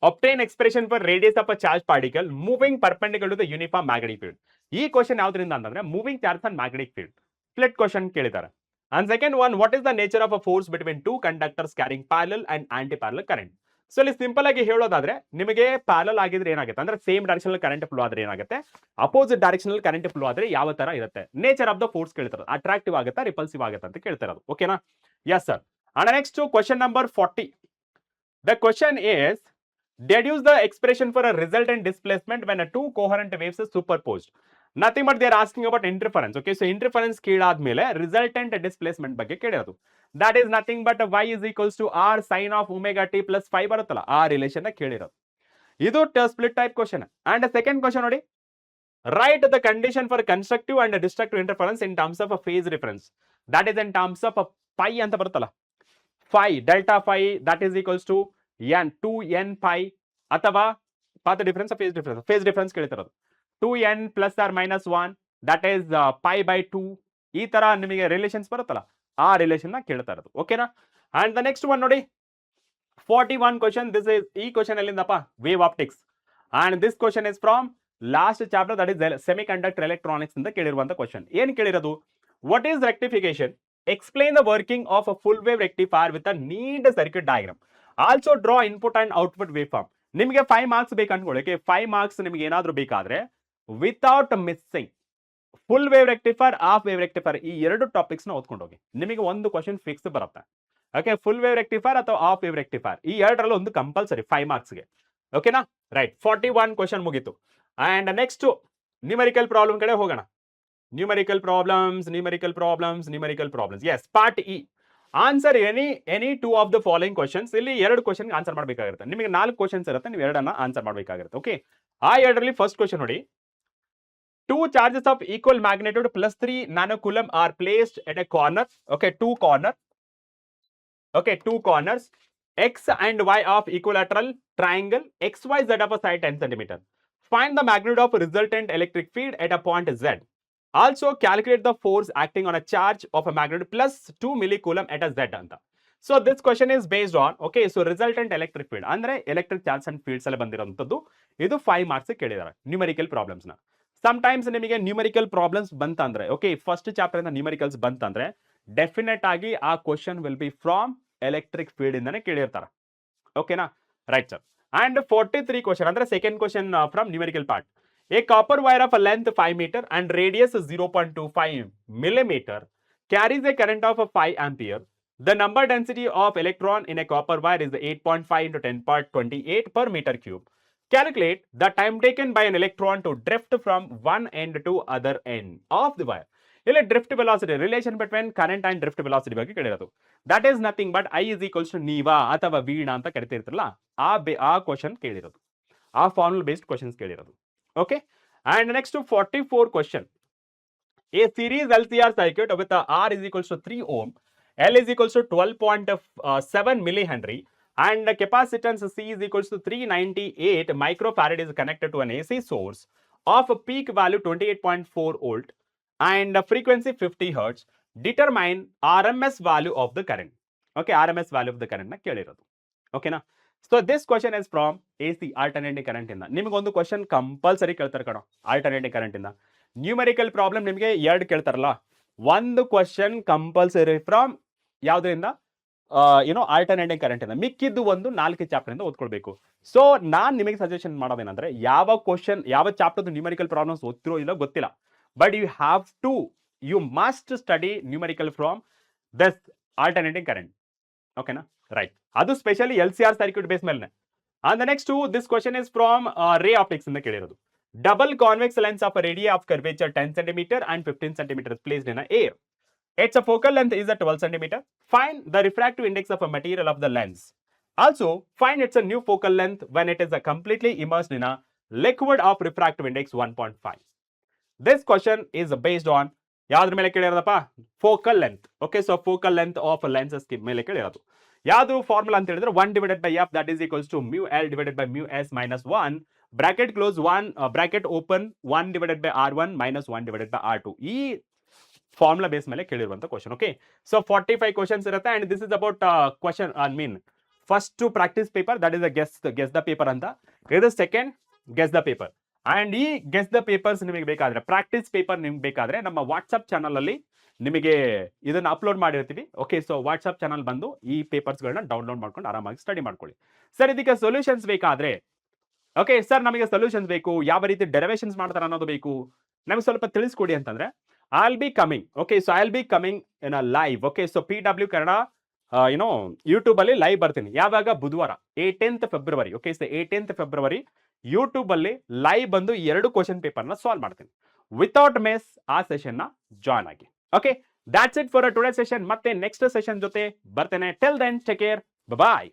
Obtain expression for radius of a charged particle moving perpendicular to the uniform magnetic field. ಈ ಕ್ವಶನ್ ಯಾವ್ದ್ರಿಂದ ಅಂತಂದ್ರೆ, moving charge and magnetic field split question ಕೇಳಿದ್ದಾರೆ. And second one, what is the nature of a force between 2 conductors carrying parallel and anti parallel current? So ಇಲ್ಲಿ ಸಿಂಪಲ್ ಆಗಿ ಹೇಳೋದಾದ್ರೆ, ನಿಮಗೆ ಪ್ಯಾರಲಲ್ ಆಗಿದ್ರೆ ಏನಾಗುತ್ತೆ ಅಂದ್ರೆ, ಸೇಮ್ ಡೈರೆಕ್ಷನ್ ಕರೆಂಟ್ ಫ್ಲೋ ಆದ್ರೆ ಏನಾಗುತ್ತೆ, ಅಪೋಸಿಟ್ ಡೈರೆಕ್ಷನ್ ಕರೆಂಟ್ ಫ್ಲೋ ಆದ್ರೆ ಯಾವ ತರ ಇರುತ್ತೆ, ನೇಚರ್ ಆಫ್ ದ ಫೋರ್ಸ್ ಕೇಳ್ತಾರೆ. ಅಟ್ರಾಕ್ಟಿವ್ ಆಗುತ್ತಾ, ರಿಪಲ್ಸಿವ್ ಆಗುತ್ತಾ ಅಂತ ಕೇಳ್ತಿರೋದು. ಓಕೆನಾ? Yes sir. And next question number 40. The question is, deduce the expression for a resultant displacement when 2 coherent waves are superposed. Nothing but they are asking about interference. Okay, so interference ಕೇಳಾದ್ಮೇಲೆ ರಿಸಲ್ಟೆಂಟ್ ಡಿಸ್ಪ್ಲೇಸ್ಮೆಂಟ್ ಬಗ್ಗೆ ಕೇಳಿರೋದು. That is nothing but y is equals to r sin of omega t plus 5 ಬರುತ್ತಲ್ಲ, ಆ ರಿಲೇಷನ್ ಕೇಳಿರೋದು. ಇದು split type question. And second question ನೋಡಿ, write the condition for constructive and destructive interference in terms of phase difference. That is in terms of pi ಅಂತ ಬರುತ್ತಲ್ಲ, phi delta phi that is equals to n 2n pi ಅಥವಾ ಪಾತ್ ಡಿಫರೆನ್ಸ್ ಫೇಸ್ ಡಿಫರೆನ್ಸ್ ಕೇಳ್ತಿರೋದು 2n plus or minus 1 that is pi by 2. ಈ ತರ ನಿಮಗೆ ರಿಲೇಷನ್ಸ್ ಬರುತ್ತಲ್ಲ, ಆ ರಿಲೇಷನ್ ನ ಕೇಳ್ತಾ ಇರೋದು. ಓಕೆನಾ? ಅಂಡ್ ದ ನೆಕ್ಸ್ಟ್ ಒನ್ ನೋಡಿ, 41 ಕ್ವಶನ್. ದಿಸ್ ಇಸ್ ಈ ಕ್ವಶನ್ ಎಲ್ಲಿಂದಪ್ಪ? Wave optics. And this question is from last chapter, that is semiconductor electronics ಅಂತ ಕೇಳಿರುವಂತ ಕ್ವಶನ್. ಏನ್ ಕೇಳಿರೋದು? What is rectification? Explain the working of a full wave rectifier with a need circuit diagram. Also draw input and output waveform. ನಿಮಗೆ 5 ಮಾರ್ಕ್ಸ್ ಬೇಕು ಅನ್ಕೊಳ್ಳಿ. 5 ಮಾರ್ಕ್ಸ್ ನಿಮಗೆ ಏನಾದರೂ ಬೇಕಾದ್ರೆ without missing full wave rectifier, half wave rectifier, ಈ ಎರಡು ಟಾಪಿಕ್ಸ್ ನ ಓದ್ಕೊಂಡು ಹೋಗಿ. ನಿಮಗೆ ಒಂದು ಕ್ವಶನ್ ಫಿಕ್ಸ್ ಬರುತ್ತೆ. ಓಕೆ, ಫುಲ್ ವೇವ್ ರೆಕ್ಟಿಫೈರ್ ಅಥವಾ ಹಾಫ್ ವೇವ್ ರೆಕ್ಟಿಫೈರ್, ಈ ಎರಡರಲ್ಲಿ ಒಂದು ಕಂಪಲ್ಸರಿ 5 ಮಾರ್ಕ್ಸ್ಗೆ. ಓಕೆನಾ? ರೈಟ್, 41 ಕ್ವಶನ್ ಮುಗೀತು. ಅಂಡ್ ನೆಕ್ಸ್ಟ್ ನ್ಯೂಮೆರಿಕಲ್ ಪ್ರಾಬ್ಲಮ್ ಕಡೆ ಹೋಗೋಣ. Numerical problems. Yes, part E. Answer any two of the following questions. ಇಲ್ಲಿ ಎರಡು ಕ್ವಶನ್ ಆನ್ಸರ್ ಮಾಡಬೇಕಾಗಿರುತ್ತೆ. ನಿಮಗೆ 4 ಕ್ವಶನ್ಸ್ ಇರುತ್ತೆ, ನೀವು ಎರಡನ್ನ ಆನ್ಸರ್ ಮಾಡಬೇಕಾಗಿರುತ್ತೆ. ಓಕೆ, ಆ ಎರಡರಲ್ಲಿ ಫಸ್ಟ್ ಕ್ವಶನ್ ನೋಡಿ, 2 charges of equal magnitude plus 3 nanocoulomb are placed at a corner. Okay, two corners x and y of equilateral triangle xyz of a side 10 cm. Find the magnitude of resultant electric field at a point z. Also calculate the force acting on a charge of a magnitude plus 2 millicoulomb at a z ಅಂತ. So this question is based on, okay, so resultant electric field ಅಂದ್ರೆ ಎಲೆಕ್ಟ್ರಿಕ್ ಚಾರ್ಜ್ ಅಂಡ್ ಫೀಲ್ಡ್ಸ್ ಎಲ್ಲ ಬಂದಿರೋಂಥದ್ದು. ಇದು 5 ಮಾರ್ಕ್ಸ್ ಕೇಳಿದ್ದಾರೆ ನ್ಯೂಮೆರಿಕಲ್ ಪ್ರಾಬ್ಲಮ್ಸ್ ನ. ಸಮ್ಟೈಮ್ಸ್ ನಿಮಗೆ ನ್ಯೂಮೆರಿಕಲ್ ಪ್ರಾಬ್ಲಮ್ಸ್ ಬಂತಂದ್ರೆ, ಓಕೆ, ಫಸ್ಟ್ ಚಾಪ್ಟರ್ ಇಂದ ನ್ಯೂಮೆರಿಕಲ್ಸ್ ಬಂತಂದ್ರೆ ಡೆಫಿನೆಟ್ ಆಗಿ ಆ question will be from electric field ಇಂದಾನೆ ಕೇಳಿರ್ತಾರೆ. ಓಕೆನಾ? Right sir. ಅಂಡ್ 43 ಕ್ವಶನ್ ಅಂದ್ರೆ second question from numerical part. A copper wire of a length 5 meter and radius 0.25 millimeter carries a current of 5 ampere. The number density of electron in a copper wire is 8.5 into 10^28 per meter cube. Calculate the time taken by an electron to drift from one end to other end of the wire. ಇಲ್ಲಿ drift velocity, relation between current and drift velocity ಬಗ್ಗೆ ಕೇಳಿರೋದು. That is nothing but I is equals to ನೀವಾ ಅಥವಾ ವೀಣಾ ಅಂತ ಕರಿತಿರ್ತಿರಲ್ಲ, ಆ ಕ್ವಶನ್ ಕೇಳಿರೋದು, ಆ ಫಾರ್ಮುಲಾ ಬೇಸ್ಡ್ ಕ್ವಶನ್ಸ್ ಕೇಳಿರೋದು. Okay, and next to 44 question. A series LCR circuit with R is equals to 3 ohm, L is equals to 12.7 millihenry, and the capacitance C is equals to 398 microfarad is connected to an AC source of a peak value 28.4 volt and a frequency 50 hertz. Determine RMS value of the current. Okay, RMS value of the current na kelirodu. Okay na? So this question is from AC, alternating current ಇಂದ. ನಿಮಗೆ ಒಂದು ಕ್ವಶನ್ ಕಂಪಲ್ಸರಿ ಕೇಳ್ತಾರೆ ಕಣೋ, ಆಲ್ಟರ್ನೇಟಿವ್ ಕರೆಂಟ್ ಇಂದ. ನ್ಯೂಮೆರಿಕಲ್ ಪ್ರಾಬ್ಲಮ್ ನಿಮಗೆ 2 ಕೇಳ್ತಾರಲ್ಲ, ಒಂದು ಕ್ವಶನ್ ಕಂಪಲ್ಸರಿ ಫ್ರಮ್ ಯಾವುದರಿಂದ? ಆಲ್ಟರ್ನೇಟಿವ್ ಕರೆಂಟ್ ಇಂದ. ಮಿಕ್ಕಿದ್ದು ಒಂದು 4 ಚಾಪ್ಟರ್ ಇಂದ ಓದ್ಕೊಳ್ಬೇಕು. ಸೊ ನಾನ್ ನಿಮಗೆ ಸಜೆಷನ್ ಮಾಡೋದೇನಂದ್ರೆ, ಯಾವ ಕ್ವಶನ್ ಯಾವ ಚಾಪ್ಟರ್ ನ್ಯೂಮೆರಿಕಲ್ ಪ್ರಾಬ್ಲಮ್ಸ್ ಓದ್ತಿರೋ ಇಲ್ಲ ಗೊತ್ತಿಲ್ಲ, but you must study numerical from this alternative current. ಓಕೆನಾ? ರೈಟ್, ಅದು ಸ್ಪೆಷಲಿ LCR ಸರ್ಕ್ಯೂಟ್ ಬೇಸ್ ಮೇಲೆ. And the next this question is from ray optics ಇಂದ ಕೇಳಿರೋದು. Double convex lens of radii of curvature 10 cm and 15 cm placed in air. Its focal length is 12 cm. Find the refractive index of a material of the lens. Also find its new focal length when it is completely immersed in a liquid of refractive index 1.5. This question is based on ಯಾವ್ದ್ರ ಮೇಲೆ ಕೇಳಿರೋದಪ್ಪ? Focal length. Okay, so focal length of lenses ಮೇಲೆ ಕೇಳಿರೋದು. ಯಾವುದು ಫಾರ್ಮುಲಾ ಅಂತ ಹೇಳಿದ್ರೆ 1 divided by f that is equals to mu l divided by mu s minus 1 bracket close 1 bracket open 1 divided by r1 minus 1 divided by r2. ಈ ಫಾರ್ಮುಲಾ ಬೇಸ್ ಮೇಲೆ ಕೇಳಿರುವಂತ ಕ್ವಶನ್. ಓಕೆ, ಸೊ 45 ಕ್ವಶನ್ಸ್ ಇರುತ್ತೆ. And this is about question first practice paper, that is guess the paper ಅಂತ. ಇದು second guess the paper. And ಈ ಗೆಸ್ ದ ಪೇಪರ್ಸ್ ನಿಮಗೆ ಬೇಕಾದ್ರೆ, ಪ್ರಾಕ್ಟೀಸ್ ಪೇಪರ್ ನಿಮ್ಗೆ ಬೇಕಾದ್ರೆ ನಮ್ಮ ವಾಟ್ಸ್ಆಪ್ ಚಾನಲ್ ಅಲ್ಲಿ ನಿಮಗೆ ಇದನ್ನ ಅಪ್ಲೋಡ್ ಮಾಡಿರ್ತೀವಿ. ಓಕೆ, ಸೊ ವಾಟ್ಸ್ಆಪ್ ಚಾನಲ್ ಬಂದು ಈ ಪೇಪರ್ಸ್ಗಳನ್ನ ಡೌನ್ಲೋಡ್ ಮಾಡ್ಕೊಂಡು ಆರಾಮಾಗಿ ಸ್ಟಡಿ ಮಾಡ್ಕೊಳ್ಳಿ. ಸರ್, ಇದಕ್ಕೆ ಸೊಲ್ಯೂಷನ್ಸ್ ಬೇಕಾದ್ರೆ, ಓಕೆ ಸರ್ ನಮಗೆ ಸೊಲ್ಯೂಷನ್ಸ್ ಬೇಕು, ಯಾವ ರೀತಿ ಡೆರಿವೇಷನ್ಸ್ ಮಾಡ್ತಾರೆ ಅನ್ನೋದು ಬೇಕು, ನಮಗೆ ಸ್ವಲ್ಪ ತಿಳಿಸ್ಕೊಡಿ ಅಂತಂದ್ರೆ I will be coming. Okay, so I will be coming in a live. Okay, so PW Kannada YouTube ಅಲ್ಲಿ ಲೈವ್ ಬರ್ತೀನಿ. ಯಾವಾಗ? ಬುಧವಾರ 18th February. Okay, so 18th February YouTube ಅಲ್ಲಿ ಲೈವ್ ಬಂದು 2 ಕ್ವಶನ್ ಪೇಪರ್ನ ಸಾಲ್ವ್ ಮಾಡ್ತೀನಿ. ವಿತೌಟ್ ಮಿಸ್ ಆ ಸೆಷನ್ನ ಜಾಯ್ನ್ ಆಗಿ. Okay, that's it for today session. ಮತ್ತೆ ನೆಕ್ಸ್ಟ್ ಸೆಷನ್ ಜೊತೆ ಬರ್ತೇನೆ. ಟಿಲ್ ದೆನ್ ಟೇಕ್ ಕೇರ್, ಬಾಯ್.